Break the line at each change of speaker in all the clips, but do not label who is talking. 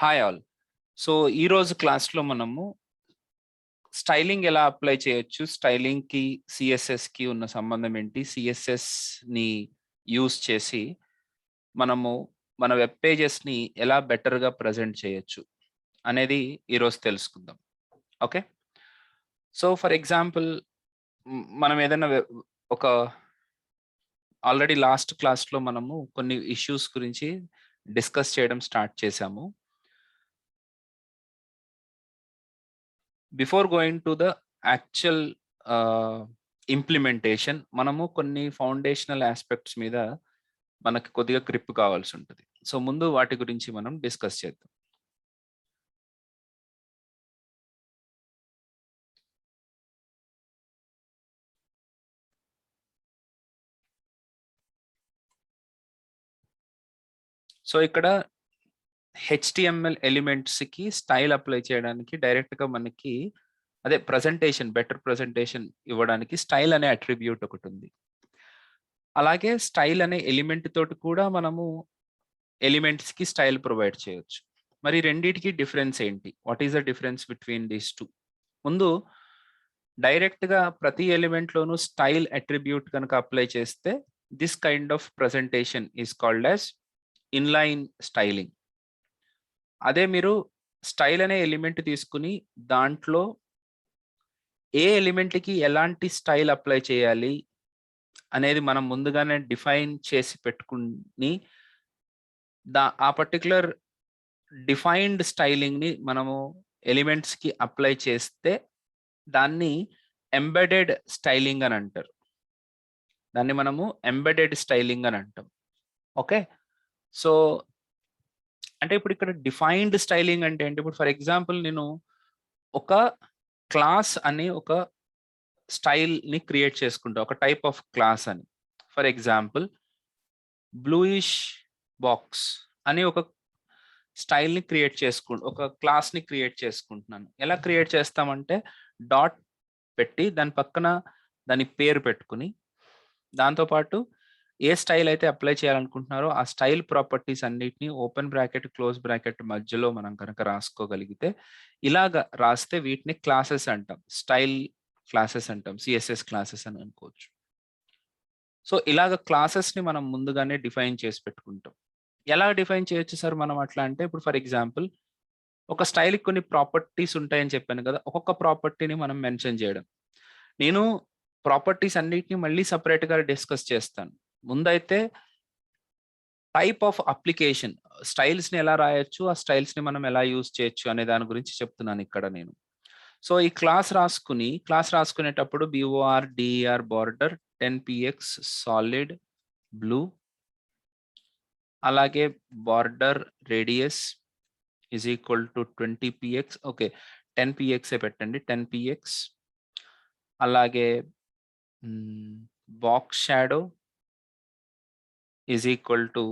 Hi all. So ఈరోజు క్లాస్లో మనము స్టైలింగ్ ఎలా అప్లై చేయొచ్చు, స్టైలింగ్కి సిఎస్ఎస్కి ఉన్న సంబంధం ఏంటి, సిఎస్ఎస్ని యూస్ చేసి మనము మన వెబ్ పేజెస్ని ఎలా బెటర్గా ప్రజెంట్ చేయొచ్చు అనేది ఈరోజు తెలుసుకుందాం. ఓకే, సో ఫర్ ఎగ్జాంపుల్ మనం ఏదైనా ఒక ఆల్రెడీ లాస్ట్ క్లాస్లో మనము కొన్ని ఇష్యూస్ గురించి డిస్కస్ చేయడం స్టార్ట్ చేశాము. Before going to the actual implementation మనము కొన్ని ఫౌండేషనల్ ఆస్పెక్ట్స్ మీద మనకి కొద్దిగా గ్రిప్ కావాల్సి ఉంటుంది. సో ముందు వాటి గురించి మనం డిస్కస్ చేద్దాం. సో ఇక్కడ HTML ఎలిమెంట్స్కి స్టైల్ అప్లై చేయడానికి డైరెక్ట్గా మనకి అదే ప్రజెంటేషన్, బెటర్ ప్రజెంటేషన్ ఇవ్వడానికి స్టైల్ అనే అట్రిబ్యూట్ ఒకటి ఉంది. అలాగే స్టైల్ అనే ఎలిమెంట్ తోటి కూడా మనము ఎలిమెంట్స్కి స్టైల్ ప్రొవైడ్ చేయొచ్చు. మరి రెండిటికి డిఫరెన్స్ ఏంటి? What is the difference between these two? ముందు డైరెక్ట్గా ప్రతి ఎలిమెంట్లోనూ స్టైల్ అట్రిబ్యూట్ కనుక అప్లై చేస్తే this kind of presentation is called as inline styling. అదే మీరు స్టైల్ అనే ఎలిమెంట్ తీసుకుని దాంట్లో ఏ ఎలిమెంట్కి ఎలాంటి స్టైల్ అప్లై చేయాలి అనేది మనం ముందుగానే డిఫైన్ చేసి పెట్టుకుని ఆ పర్టికులర్ డిఫైన్డ్ స్టైలింగ్ని మనము ఎలిమెంట్స్కి అప్లై చేస్తే దాన్ని ఎంబెడెడ్ స్టైలింగ్ అని అంటారు. దాన్ని మనము ఎంబెడెడ్ స్టైలింగ్ అని అంటాం. ఓకే, సో అంటే ఇప్పుడు ఇక్కడ డిఫైన్డ్ స్టైలింగ్ అంటే ఏంటి? ఇప్పుడు ఫర్ ఎగ్జాంపుల్ నేను ఒక క్లాస్ అని ఒక స్టైల్ని క్రియేట్ చేసుకుంటా, ఒక టైప్ ఆఫ్ క్లాస్ అని. ఫర్ ఎగ్జాంపుల్ బ్లూయిష్ బాక్స్ అని ఒక స్టైల్ని క్రియేట్ ఒక క్లాస్ని క్రియేట్ చేసుకుంటున్నాను. ఎలా క్రియేట్ చేస్తామంటే డాట్ పెట్టి దాని పక్కన దాని పేరు పెట్టుకుని దాంతోపాటు ఏ స్టైల్ అయితే అప్లై చేయాలనుకుంటున్నారో ఆ స్టైల్ ప్రాపర్టీస్ అన్నిటిని ఓపెన్ బ్రాకెట్ క్లోజ్ బ్రాకెట్ మధ్యలో మనం కనుక రాసుకోగలిగితే, ఇలాగ రాస్తే వీటిని క్లాసెస్ అంటాం, స్టైల్ క్లాసెస్ అంటాం, సిఎస్ఎస్ క్లాసెస్ అని అనుకోవచ్చు. సో ఇలాగ క్లాసెస్ని మనం ముందుగానే డిఫైన్ చేసి పెట్టుకుంటాం. ఎలా డిఫైన్ చేయొచ్చు సార్ మనం అట్లా అంటే, ఇప్పుడు ఫర్ ఎగ్జాంపుల్ ఒక స్టైల్కి కొన్ని ప్రాపర్టీస్ ఉంటాయని చెప్పాను కదా, ఒక్కొక్క ప్రాపర్టీని మనం మెన్షన్ చేయడం. నేను ప్రాపర్టీస్ అన్నిటిని మళ్ళీ సపరేట్గా డిస్కస్ చేస్తాను. ముందైతే టైప్ ఆఫ్ అప్లికేషన్, స్టైల్స్ని ఎలా రాయొచ్చు, ఆ స్టైల్స్ని మనం ఎలా యూజ్ చేయొచ్చు అనే దాని గురించి చెప్తున్నాను ఇక్కడ నేను. సో ఈ క్లాస్ రాసుకునేటప్పుడు BORDER border 10px solid blue, అలాగే border radius is equal to 20px. Okay, 10px పెట్టండి, 10px. అలాగే box shadow is equal to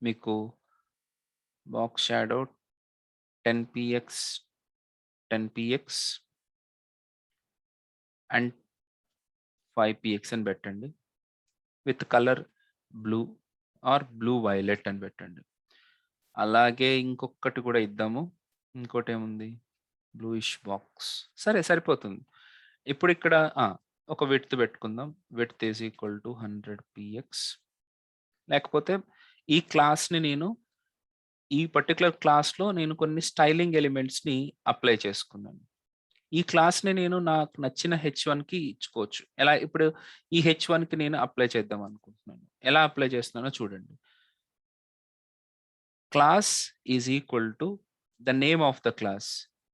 మీకు box shadow 10px and 5px అని పెట్టండి. With colour blue or blue violet అని పెట్టండి. అలాగే ఇంకొకటి కూడా ఇద్దాము. ఇంకోటి ఏముంది, బ్లూయిష్ బాక్స్. సరే, సరిపోతుంది. ఇప్పుడు ఇక్కడ ఒక విడ్త్ పెట్టుకుందాం. Width is equal to 100px. లేకపోతే ఈ క్లాస్ని నేను ఈ పర్టికులర్ క్లాస్లో నేను కొన్ని స్టైలింగ్ ఎలిమెంట్స్ని అప్లై చేసుకున్నాను. ఈ క్లాస్ని నేను నాకు నచ్చిన H1కి ఇచ్చుకోవచ్చు. ఎలా? ఇప్పుడు ఈ H1కి నేను అప్లై చేద్దాం అనుకుంటున్నాను. ఎలా అప్లై చేస్తున్నానో చూడండి. Class is equal to the name of the class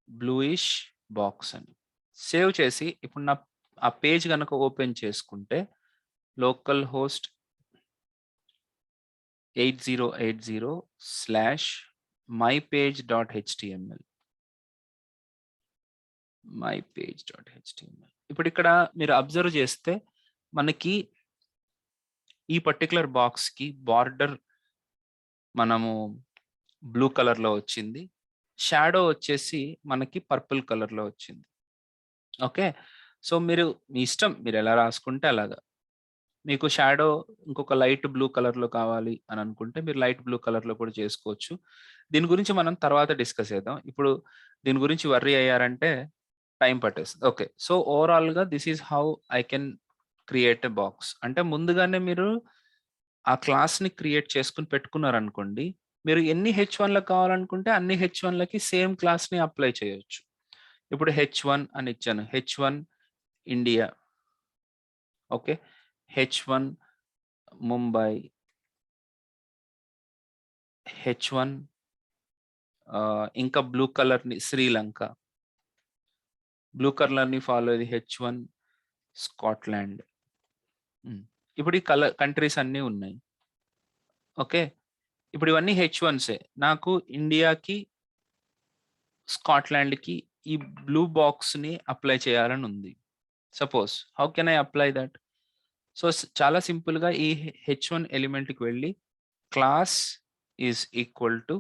bluish box అని సేవ్ చేసి, ఇప్పుడు నా ఆ పేజ్ కనుక ఓపెన్ చేసుకుంటే లోకల్ హోస్ట్ 8080/mypage.html ఇప్పుడు ఇక్కడ మీరు అబ్జర్వ్ చేస్తే మనకి ఈ పర్టికులర్ బాక్స్కి బార్డర్ మనము బ్లూ కలర్లో వచ్చింది, షాడో వచ్చేసి మనకి పర్పుల్ కలర్లో వచ్చింది. ఓకే, సో మీరు మీ ఇష్టం, మీరు ఎలా రాసుకుంటే అలాగా. మీకు షాడో ఇంకొక లైట్ బ్లూ కలర్‌లో కావాలి అని అనుకుంటే మీరు లైట్ బ్లూ కలర్‌లో కూడా చేసుకోవచ్చు. దీని గురించి మనం తర్వాత డిస్కస్ చేద్దాం. ఇప్పుడు దీని గురించి వర్రీ అయ్యారంటే టైం పట్టేస్తది. ఓకే. సో, ఓవరాల్‌గా this is how I can create a box. అంటే ముందుగానే మీరు ఆ క్లాస్‌ని క్రియేట్ చేసుకొని పెట్టుకున్నారనుకోండి, మీరు ఎన్ని హెచ్1లకు కావాలనుకుంటే అన్ని హెచ్1లకి సేమ్ క్లాస్‌ని అప్లై చేయొచ్చు. ఇప్పుడు హెచ్1 అని ఇచ్చాను. H1 India. Okay. H1 Mumbai. H1 ఇంకా బ్లూ కలర్‌ని శ్రీలంక. బ్లూ కలర్‌ని ఫాలో అయ్యేది హెచ్1 స్కాట్లాండ్. ఇప్పుడు ఈ కంట్రీస్ అన్నీ ఉన్నాయి. ఓకే. ఇప్పుడు ఇవన్నీ హెచ్1సే. నాకు ఇండియాకి, స్కాట్లాండ్‌కి ఈ బ్లూ బాక్స్‌ని అప్లై చేయాలని ఉంది. Suppose how can I apply that? So, చాలా సింపుల్‌గా ఈ హెచ్1 ఎలిమెంట్‌కి వెళ్ళి class is equal to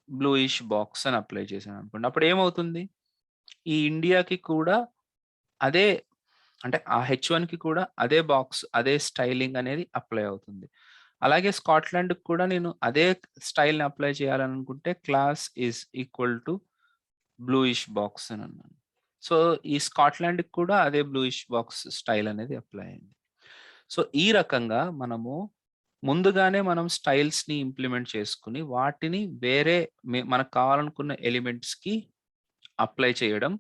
bluish box అని అప్లై చేశాననుకోండి. అప్పుడు ఏమవుతుంది? ఈ ఇండియాకి కూడా అదే, అంటే ఆ హెచ్1కి కూడా అదే బాక్స్, అదే స్టైలింగ్ అనేది అప్లై అవుతుంది. అలాగే స్కాట్లాండ్‌కి కూడా నేను అదే స్టైల్‌ని అప్లై చేయాలనుకుంటే class is equal to bluish box అని అన్నాను. సో, ఈ స్కాట్లాండ్‌కి కూడా అదే బ్లూయిష్ బాక్స్ స్టైల్ అనేది అప్లై అయింది. సో, ఈ రకంగా మనము ముందుగానే మనం స్టైల్స్‌ని ఇంప్లిమెంట్ చేసుకొని వాటిని వేరే మనకు కావాలనుకున్న ఎలిమెంట్స్‌కి అప్లై చేయడం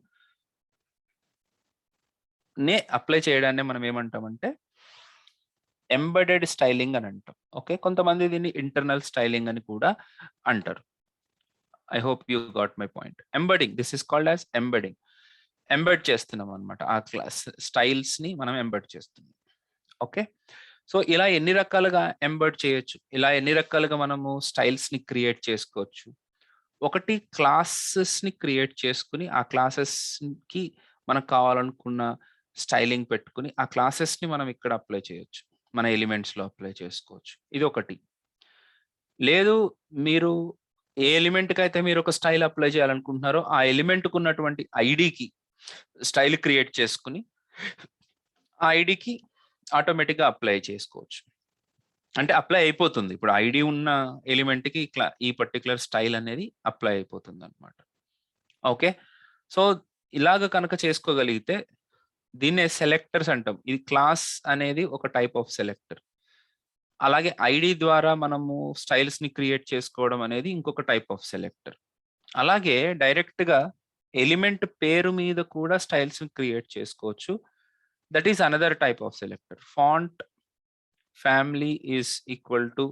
అప్లై చేయడాన్నే మనం ఏమంటామంటే ఎంబెడెడ్ స్టైలింగ్ అని అంటాం. ఓకే. కొంతమంది దీన్ని ఇంటర్నల్ స్టైలింగ్ అని కూడా అంటారు. I hope you got my point. Embedding, this is called as embedding. Embed చేస్తున్నాం అన్నమాట. ఆ స్టైల్స్‌ని మనం ఎంబెడ్ చేస్తున్నాం. ఓకే. సో, ఇలా ఎన్ని రకాలుగా ఎంబెడ్ చేయొచ్చు. ఇలా ఎన్ని రకాలుగా మనము స్టైల్స్‌ని క్రియేట్ చేసుకోవచ్చు. ఒకటి క్లాసెస్‌ని క్రియేట్ చేసుకొని, ఆ క్లాసెస్‌కి మనకు కావాలనుకున్న స్టైలింగ్ పెట్టుకొని, ఆ క్లాసెస్‌ని మనం ఇక్కడ అప్లై చేయొచ్చు. మన ఎలిమెంట్స్‌లో అప్లై చేసుకోవచ్చు. ఇదొకటి. లేదు, మీరు ఏ ఎలిమెంట్‌కైతే మీరొక స్టైల్ అప్లై చేయాలనుకుంటున్నారో, ఆ ఎలిమెంట్‌కున్నటువంటి ఐడీకి స్టైల్ క్రియేట్ చేసుకొని, ఆ ఐడీకి ఆటోమేటిక్‌గా అప్లై చేసుకోవచ్చు. అంటే అప్లై అయిపోతుంది. ఇప్పుడు ఐడీ ఉన్న ఎలిమెంట్‌కి ఈ పర్టిక్యులర్ స్టైల్ అనేది అప్లై అయిపోతుందన్నమాట. ఓకే. సో, ఇలాగ కనుక చేసుకోగలిగితే దీన్నే సెలెక్టర్స్ అంటాం. ఇది క్లాస్ అనేది ఒక టైప్ ఆఫ్ సెలెక్టర్. అలాగే ఐడీ ద్వారా మనము స్టైల్స్‌ని క్రియేట్ చేసుకోవడం అనేది ఇంకొక టైప్ ఆఫ్ సెలెక్టర్. అలాగే డైరెక్ట్‌గా ఎలిమెంట్ పేరు మీద కూడా స్టైల్స్‌ని క్రియేట్ చేసుకోవచ్చు. That is another type of selector. Font family is equal to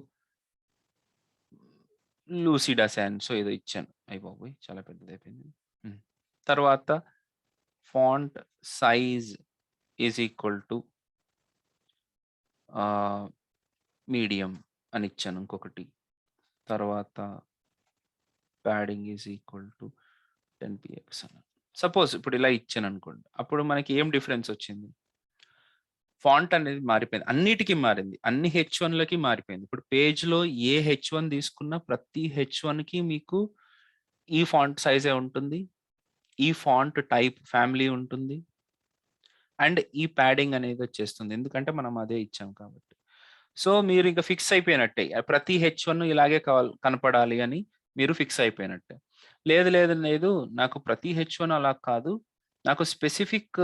Lucida సాన్సో ఏదో ఇచ్చాను. అయ్య బాబోయ్! చాలా పెద్దదయిపోయింది. హ్మ్. తర్వాత font size is equal to ah, medium అని ఇచ్చాను ఇంకొకటి. తర్వాత padding is equal to 10 px అని. సపోజ్ ఇప్పుడు ఇలా ఇచ్చాననుకోండి. అప్పుడు మనకి ఏం డిఫరెన్స్ వచ్చింది? ఫాంట్ అనేది మారిపోయింది. అన్నిటికి మారింది. అన్ని హెచ్1లకి మారిపోయింది. ఇప్పుడు పేజ్‌లో ఏ హెచ్1 తీసుకున్నా ప్రతి హెచ్1కి మీకు ఈ ఫాంట్ సైజే ఉంటుంది. ఈ ఫాంట్ టైప్ ఫ్యామిలీ ఉంటుంది. అండ్ ఈ ప్యాడింగ్ అనేది వచ్చేస్తుంది. ఎందుకంటే మనం అదే ఇచ్చాం కాబట్టి. సో, మీరింక ఫిక్స్ అయిపోయినట్టే. ప్రతి హెచ్1 ఇలాగే కనపడాలి అని మీరు ఫిక్స్ అయిపోయినట్టే. లేదు, లేదు, లేదు, నాకు ప్రతి హెచ్1 అలా కాదు. నాకు స్పెసిఫిక్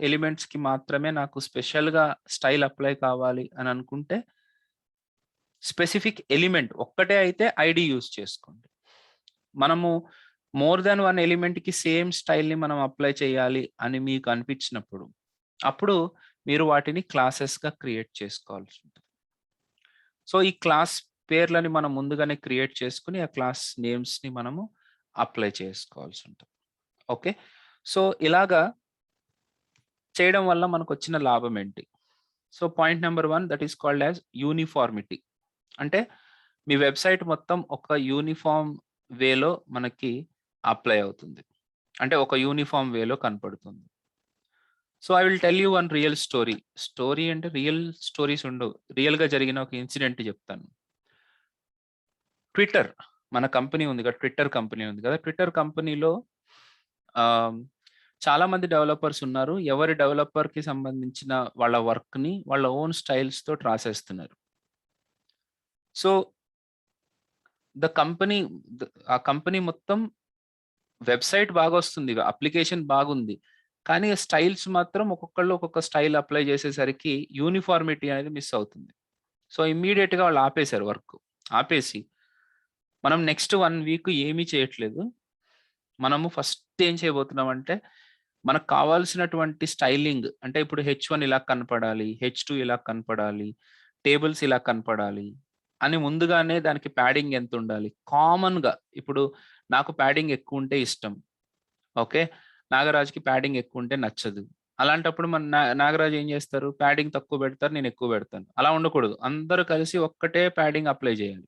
ఎలిమెంట్స్‌కి మాత్రమే నాకు స్పెషల్‌గా స్టైల్ అప్లై కావాలి అని అనుకుంటే, స్పెసిఫిక్ ఎలిమెంట్ ఒక్కటే అయితే ఐడీ యూజ్ చేసుకోండి. మనము మోర్ థాన్ 1 ఎలిమెంట్‌కి సేమ్ స్టైల్‌ని మనం అప్లై చేయాలి అని మీకు అనిపించినప్పుడు, అప్పుడు మీరు వాటిని క్లాసెస్‌గా క్రియేట్ చేసుకోవాల్సి ఉంటుంది. సో, ఈ క్లాస్ పేర్లని మనం ముందుగానే క్రియేట్ చేసుకొని, ఆ క్లాస్ నేమ్స్‌ని మనము అప్లై చేసుకోవాల్సి ఉంటుంది. ఓకే. సో, ఇలాగా చేయడం వల్ల మనకొచ్చిన లాభం ఏంటి? So, point number 1 that is called as uniformity. అంటే మీ వెబ్‌సైట్ మొత్తం ఒక యూనిఫార్మ్ వేలో మనకి అప్లై అవుతుంది. అంటే ఒక యూనిఫార్మ్ వేలో కనపడుతుంది. So, I will tell you one real story. Story అంటే రియల్ స్టోరీస్ ఉండవు. రియల్‌గా జరిగిన ఒక ఇన్సిడెంట్ చెప్తాను. ట్విట్టర్, మన కంపెనీ ఉంది కదా! ట్విట్టర్ కంపెనీ ఉంది కదా! ట్విట్టర్ కంపెనీలో ఆహ్, చాలా మంది డెవలపర్స్ ఉన్నారు. ఎవరి డెవలపర్‌కి సంబంధించిన వాళ్ళ వర్క్‌ని వాళ్ళ ఓన్ స్టైల్స్ తోటి రాసేస్తున్నారు. సో, ద కంపెనీ ఆ కంపెనీ మొత్తం వెబ్‌సైట్ బాగొస్తుంది. అప్లికేషన్ బాగుంది. కానీ స్టైల్స్ మాత్రం ఒక్కొక్కళ్ళు ఒక్కొక్క స్టైల్ అప్లై చేసేసరికి యూనిఫార్మిటీ అనేది మిస్ అవుతుంది. సో, ఇమ్మీడియేట్‌గా వాళ్ళు ఆపేసారు వర్క్. ఆపేసి మనం నెక్స్ట్ 1 వీక్ ఏమీ చేయట్లేదు. మనము ఫస్ట్ ఏం చేయబోతున్నామంటే, మనకు కావాల్సినటువంటి స్టైలింగ్ అంటే ఇప్పుడు హెచ్1 ఇలా కనపడాలి, హెచ్2 ఇలా కనపడాలి, టేబుల్స్ ఇలా కనపడాలి అని ముందుగానే దానికి ప్యాడింగ్ ఎంతుండాలి? కామన్‌గా ఇప్పుడు నాకు ప్యాడింగ్ ఎక్కువుంటే ఇష్టం. ఓకే. నాగరాజుకి ప్యాడింగ్ ఎక్కువుంటే నచ్చదు. అలాంటప్పుడు మన నాగరాజు ఏం చేస్తారు? ప్యాడింగ్ తక్కువ పెడతారు. నేను ఎక్కువ పెడతాను. అలా ఉండకూడదు. అందరూ కలిసి ఒక్కటే ప్యాడింగ్ అప్లై చేయాలి.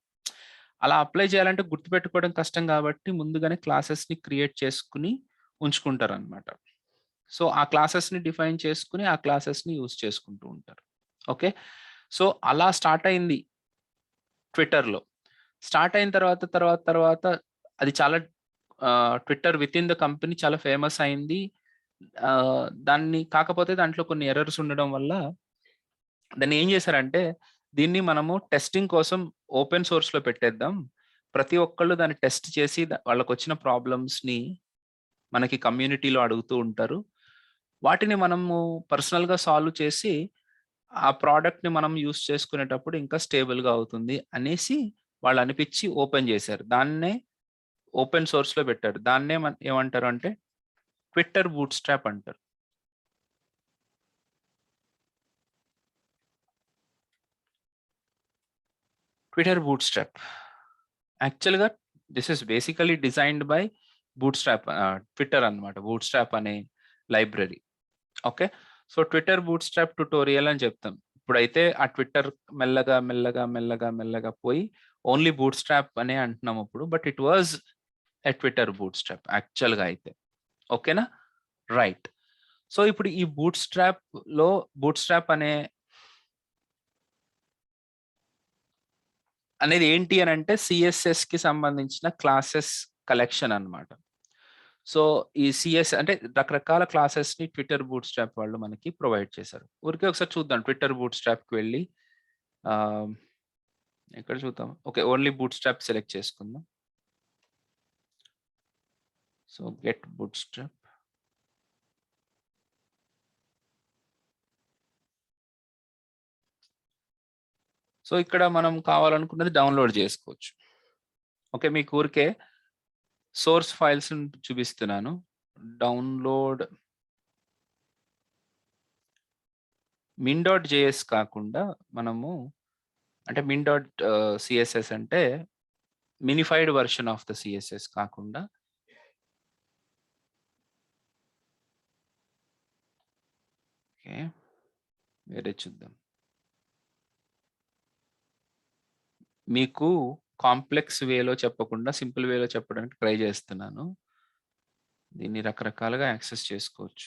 అలా అప్లై చేయాలంటే గుర్తుపెట్టుకోవడం కష్టం కాబట్టి ముందుగానే క్లాసెస్‌ని క్రియేట్ చేసుకొని ఉంచుకుంటారనమాట. సో, ఆ క్లాసెస్‌ని డిఫైన్ చేసుకొని, ఆ క్లాసెస్‌ని యూజ్ చేసుకుంటూ ఉంటారు. ఓకే. సో, అలా స్టార్ట్ అయింది ట్విట్టర్‌లో. స్టార్ట్ అయిన తర్వాత అది చాలా ట్విట్టర్ వితిన్ ద కంపెనీ చాలా ఫేమస్ అయింది. కాకపోతే దాంట్లో కొన్ని ఎర్రర్స్ ఉండడం వల్ల దాన్నేం జేశారంటే, దీన్ని మనము టెస్టింగ్ కోసం ఓపెన్ సోర్స్‌లో పెట్టేద్దాం. ప్రతి ఒక్కళ్ళు దాన్ని టెస్ట్ చేసి వాళ్ళకొచ్చిన ప్రాబ్లమ్స్‌ని మనకి కమ్యూనిటీలో అడుగుతూ ఉంటారు. వాటిని మనము పర్సనల్‌గా సాల్వ్ చేసి, ఆ ప్రొడక్ట్‌ని మనం యూజ్ చేసుకునేటప్పుడు ఇంకా స్టేబుల్‌గా అవుతుంది అనేసి వాళ్ళనిపిచ్చి ఓపెన్ జేశారు. దాన్నే ఓపెన్ సోర్స్‌లో పెట్టారు. దాన్నే ఏమంటారు అంటే ట్విట్టర్ బూట్‌స్ట్రాప్ అంటారు. Twitter Bootstrap. యాక్చువల్‌గా this is basically designed by Twitter అన్నమాట. బూట్‌స్ట్రాప్ అనే library. Okay. So, Twitter Bootstrap tutorial అని చెప్తాం. ఇప్పుడైతే ఆ ట్విట్టర్ మెల్లగా పోయి ఓన్లీ బూట్‌స్ట్రాప్ అనే అంటున్నాం ఇప్పుడు. But it was a Twitter Bootstrap యాక్చువల్‌గా అయితే. ఓకేనా? రైట్. సో, ఇప్పుడు ఈ బూట్‌స్ట్రాప్‌లో బూట్‌స్ట్రాప్ అనేది ఏంటి అనంటే సీఎస్ఎస్‌కి సంబంధించిన క్లాసెస్ కలెక్షన్ అన్నమాట. సో, ఈ అంటే రకరకాల క్లాసెస్‌ని ట్విట్టర్ బూట్‌స్ట్రాప్ వాళ్ళు మనకి ప్రొవైడ్ చేశారు. ఊరికే ఒకసారి చూద్దాం ట్విట్టర్ బూట్‌స్ట్రాప్‌కి వెళ్లి ఆహ్, ఎక్కడ చూద్దాం? ఓకే. ఓన్లీ బూట్‌స్ట్రాప్ సెలెక్ట్ చేసుకుందాం. So, get bootstrap. సో, ఇక్కడ మనం కావాలనుకున్నది డౌన్‌లోడ్ చేసుకోవచ్చు. ఓకే. మీకు ఊరికే సోర్స్ ఫైల్స్‌ని చూపిస్తున్నాను. డౌన్‌లోడ్ min.js కాకుండా మనము అంటే సిఎస్ఎస్ అంటే మినిఫైడ్ వెర్షన్ ఆఫ్ ద సిఎస్ఎస్ కాకుండా ఓకే. వేరే చూద్దాం. మీకు కాంప్లెక్స్ వేలో చెప్పకుండా సింపుల్ వేలో చెప్పడానికి ట్రై చేస్తున్నాను. దీన్ని రకరకాలుగా యాక్సెస్ చేసుకోవచ్చు.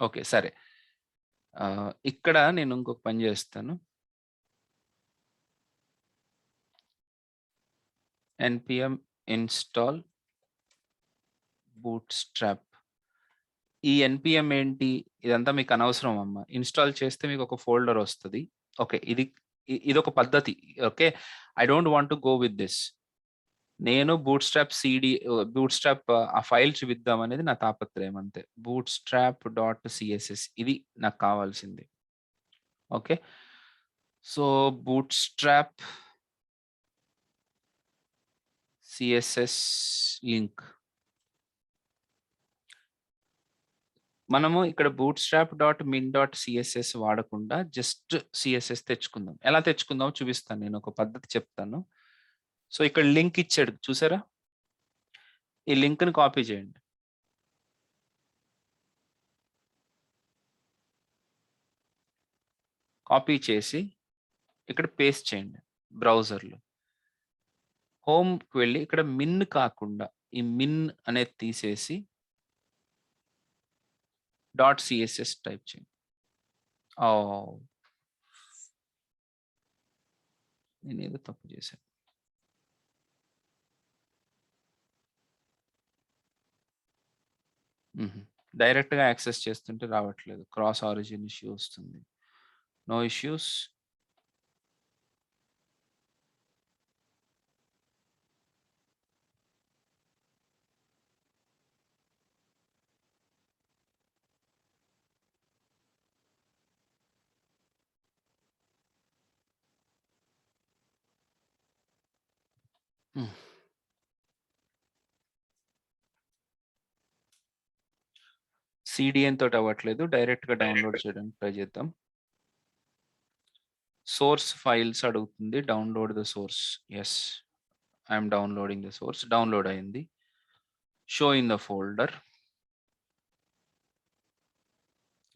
ఓకే. సరే. ఇక్కడ నేను ఇంకొక పని చేస్తాను. NPM install bootstrap. ఈ ఎన్‌పిఎం ఏంటి? ఇదంతా మీకు అనవసరం అమ్మ. ఇన్‌స్టాల్ చేస్తే మీకు ఒక ఫోల్డర్ వస్తది. ఓకే. ఇదొక పద్ధతి. Okay. I don't want to go with this. నేను బూట్‌స్ట్రాప్ ఆ ఫైల్ చూపిద్దాం అనేది నా తాపత్రయం అంతే. bootstrap.css ఇది నాకు కావాల్సింది. Okay. So, bootstrap CSS link. మనము ఇక్కడ bootstrap.min.css వాడకుండా జస్ట్ సీఎస్ఎస్ తెచ్చుకుందాం. ఎలా తెచ్చుకుందామో చూపిస్తాను. నేను ఒక పద్ధతి చెప్తాను. సో, ఇక్కడ లింక్ ఇచ్చాడు చూసారా? ఈ లింక్‌ని కాపీ చేయండి. కాపీ చేసి ఇక్కడ పేస్ట్ చేయండి బ్రౌజర్‌లో. హోమ్‌కి వెళ్లి ఇక్కడ మిన్ కాకుండా ఈ మిన్ అనేది తీసేసి డాట్ సీఎస్ఎస్ టైప్ చేయండి. ఓహ్! నేనేదో తప్పు చేశాను. డైరెక్ట్‌గా యాక్సెస్ చేస్తుంటే రావట్లేదు. క్రాస్ ఆరిజిన్ ఇష్యూ వస్తుంది. No issues. సీడీఎన్ తోటి అవ్వట్లేదు. డైరెక్ట్‌గా డౌన్‌లోడ్ చేయడానికి ట్రై చేద్దాం. సోర్స్ ఫైల్స్ అడుగుతుంది. Download the source. Yes. I am downloading the source. Download అయింది. Show in the folder.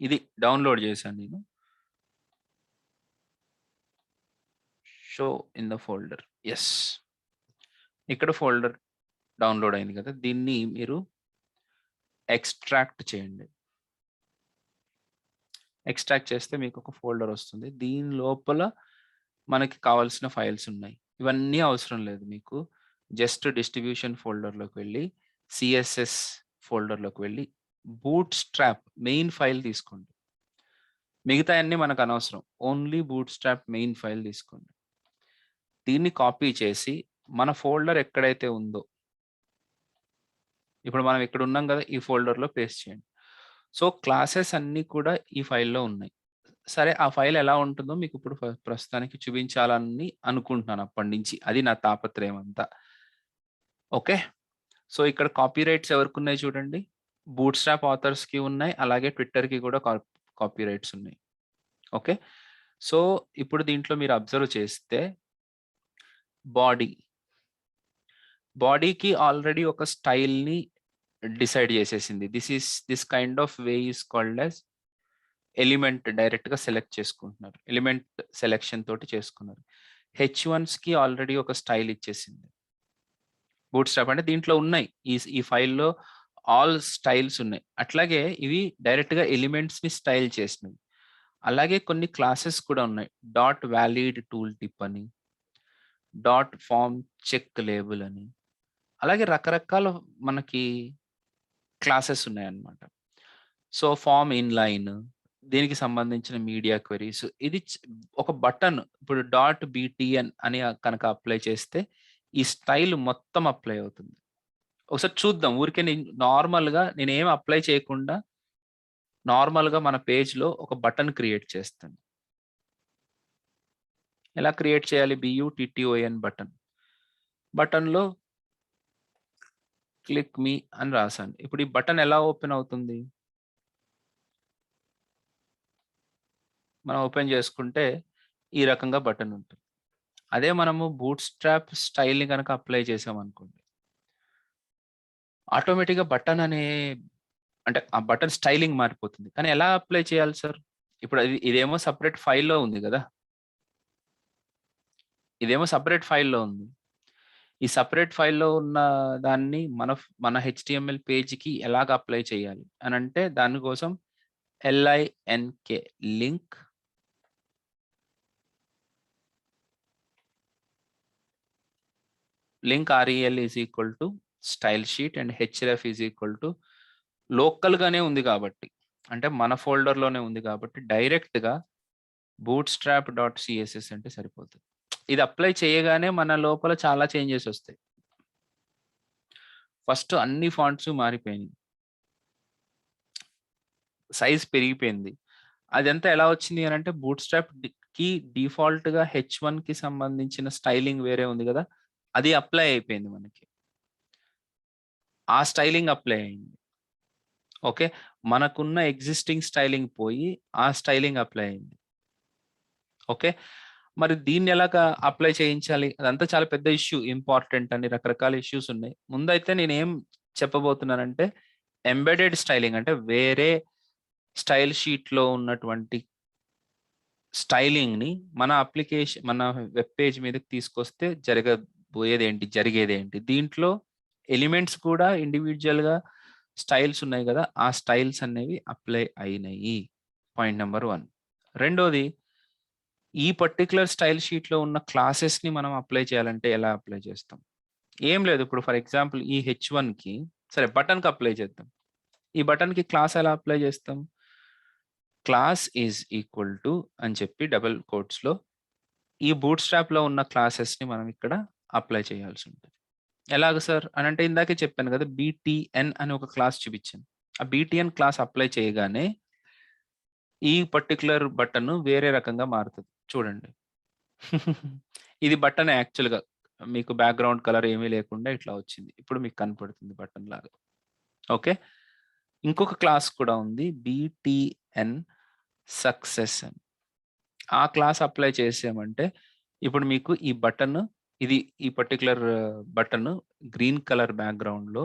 ఇది డౌన్‌లోడ్ చేశాను నేను. Show in the folder. Yes. ఇక్కడ ఫోల్డర్ డౌన్‌లోడ్ అయింది కదా! దీన్ని మీరు ఎక్స్‌ట్రాక్ట్ చేయండి. ఎక్స్‌ట్రాక్ట్ చేస్తే మీకు ఒక ఫోల్డర్ వస్తుంది. దీని లోపల మనకి కావాల్సిన ఫైల్స్ ఉన్నాయి. ఇవన్నీ అవసరం లేదు మీకు. జస్ట్ డిస్ట్రిబ్యూషన్ ఫోల్డర్‌లోకి వెళ్ళి, సీఎస్ఎస్ ఫోల్డర్‌లోకి వెళ్ళి, బూట్‌స్ట్రాప్ మెయిన్ ఫైల్ తీసుకోండి. మిగతాయన్నీ మనకు అనవసరం. ఓన్లీ బూట్‌స్ట్రాప్ మెయిన్ ఫైల్ తీసుకోండి. దీన్ని కాపీ చేసి మన ఫోల్డర్ ఎక్కడైతే ఉందో, ఇప్పుడు మనం ఇక్కడ ఉన్నాం కదా! ఈ ఫోల్డర్‌లో పేస్ట్ చేయండి. సో, క్లాసెస్ అన్నీ కూడా ఈ ఫైల్‌లో ఉన్నాయి. సరే, ఆ ఫైల్ ఎలా ఉంటుందో మీకు ఇప్పుడు ప్రస్తుతానికి చూపించాలని అనుకుంటున్నాను అప్పటినుంచి. అది నా తాపత్రయం అంతా. ఓకే. సో, ఇక్కడ కాపీరైట్స్ ఎవరికున్నాయి చూడండి. బూట్‌స్ట్రాప్ ఆథర్స్‌కి ఉన్నాయి. అలాగే ట్విట్టర్‌కి కూడా కాపీరైట్స్ ఉన్నాయి. ఓకే. సో, ఇప్పుడు దీంట్లో మీరు అబ్జర్వ్ చేస్తే బాడీ. బాడీకి ఆల్రెడీ ఒక స్టైల్‌ని డిసైడ్ చేసేసింది. This kind of way is called as element డైరెక్ట్‌గా సెలెక్ట్ చేసుకుంటున్నారు. ఎలిమెంట్ సెలక్షన్ తోటి చేసుకున్నారు. హెచ్1స్‌కి ఆల్రెడీ ఒక స్టైల్ ఇచ్చేసింది. బూట్‌స్ట్రాప్ అంటే దీంట్లో ఉన్నాయి. ఈ ఫైల్‌లో ఆల్ స్టైల్స్ ఉన్నాయి. అట్లాగే ఇవి డైరెక్ట్‌గా ఎలిమెంట్స్‌ని స్టైల్ చేసినవి. అలాగే కొన్ని క్లాసెస్ కూడా ఉన్నాయి. డాట్ వాలిడ్ టూల్ టిప్ అని, డాట్ ఫార్మ్ చెక్ లేబుల్ అని, అలాగే రకరకాల మనకి క్లాసెస్ ఉన్నాయన్నమాట. సో, ఫార్మ్ ఇన్‌లైన్, దీనికి సంబంధించిన మీడియా క్వెరీస్. ఇది ఒక బటన్ ఇప్పుడు డాట్ బీటీఎన్ అని కనుక అప్లై చేస్తే ఈ స్టైల్ మొత్తం అప్లై అవుతుంది. ఒకసారి చూద్దాం. ఊరికే నార్మల్‌గా నేనేమి అప్లై చేయకుండా నార్మల్‌గా మన పేజ్‌లో ఒక బటన్ క్రియేట్ చేస్తాను. ఎలా క్రియేట్ చేయాలి? BUTTON button. బటన్‌లో క్లిక్ మీ అని రాసాను. ఇప్పుడు ఈ బటన్ ఎలా ఓపెన్ అవుతుంది? మనం ఓపెన్ చేసుకుంటే ఈ రకంగా బటన్ ఉంటుంది. అదే మనము బూట్‌స్ట్రాప్ స్టైల్‌ని గనక అప్లై చేసామనుకోండి. ఆటోమేటిక్‌గా బటన్ అంటే ఆ బటన్ స్టైలింగ్ మారిపోతుంది. కానీ ఎలా అప్లై చేయాలి సార్? ఇప్పుడు ఇదేమో సెపరేట్ ఫైల్‌లో ఉంది గదా! ఇదేమో సెపరేట్ ఫైల్‌లో ఉంది. ఈ సెపరేట్ ఫైల్‌లో ఉన్న దాన్ని మన హెచ్‌టీఎంఎల్ పేజ్‌కి ఎలాగ అప్లై చేయాలి అనంటే దాని కోసం LINK link REL is equal to style sheet and href is equal to లోకల్‌గానే ఉంది కాబట్టి, అంటే మన ఫోల్డర్‌లోనే ఉంది కాబట్టి డైరెక్ట్‌గా bootstrap.css అంటే సరిపోతుంది. ఇది అప్లై చేయగానే మన లోపల చాలా చేంజెస్ వస్తాయి. ఫస్ట్ అన్ని ఫాంట్స్ మారిపోయినాయి. సైజ్ పెరిగిపోయింది. అదంతా ఎలా వచ్చింది అనంటే బూట్‌స్ట్రాప్‌కి డిఫాల్ట్‌గా హెచ్1కి సంబంధించిన స్టైలింగ్ వేరే ఉంది గదా! అది అప్లై అయిపోయింది మనకి. ఆ స్టైలింగ్ అప్లై అయింది. ఓకే. మనకున్న ఎగ్జిస్టింగ్ స్టైలింగ్ పోయి ఆ స్టైలింగ్ అప్లై అయింది. ఓకే. మరి దీన్ని ఎలాగా అప్లై చేయించాలి? అదంతా చాలా పెద్ద ఇష్యూ. ఇంపార్టెంట్ అని రకరకాల ఇష్యూస్ ఉన్నాయి. ముందైతే నేనేం చెప్పబోతున్నానంటే ఎంబెడెడ్ స్టైలింగ్ అంటే వేరే స్టైల్ షీట్‌లో ఉన్నటువంటి స్టైలింగ్‌ని మన వెబ్ పేజ్ మీదకి తీసుకొస్తే జరగబోయేదేంటి? జరిగేదేంటి? దీంట్లో ఎలిమెంట్స్ కూడా ఇండివిడ్యుయల్‌గా స్టైల్స్ ఉన్నాయి గదా! ఆ స్టైల్స్ అనేవి అప్లై అయినయి. Point number 1. రెండోది ఈ పర్టిక్యులర్ స్టైల్ షీట్‌లో ఉన్న క్లాసెస్‌ని మనం అప్లై చేయాలంటే ఎలా అప్లై చేస్తాం? ఏం లేదు. ఇప్పుడు ఫర్ ఎగ్జాంపుల్ ఈ హెచ్1కి సరే బటన్‌కి అప్లై చేద్దాం. ఈ బటన్‌కి క్లాస్ ఎలా అప్లై చేస్తాం? క్లాస్ ఈజ్ ఈక్వల్ టు అని చెప్పి డబుల్ కోట్స్‌లో ఈ బూట్‌స్ట్రాప్‌లో ఉన్న క్లాసెస్‌ని మనం ఇక్కడ అప్లై చేయాల్సి ఉంటుంది. ఎలాగ సార్ అనంటే ఇందాకే చెప్పాను కదా! బీటీఎన్ అని ఒక క్లాస్ చూపించాను. ఆ బీటీఎన్ క్లాస్ అప్లై చేయగానే ఈ పర్టిక్యులర్ బటన్ వేరే రకంగా మారుతది. చూడండి. ఇది బటన్ యాక్చువల్‌గా మీకు బ్యాక్‌గ్రౌండ్ కలర్ ఏమీ లేకుండా ఇట్లా వచ్చింది. ఇప్పుడు మీకు కనపడుతుంది బటన్ లాగా. ఓకే. ఇంకొక క్లాస్ కూడా ఉంది. బీటీఎన్ సక్సెస్ అని. ఆ క్లాస్ అప్లై చేసామంటే ఇప్పుడు మీకు ఈ బటన్ ఇది ఈ పర్టిక్యులర్ బటన్ గ్రీన్ కలర్ బ్యాక్‌గ్రౌండ్‌లో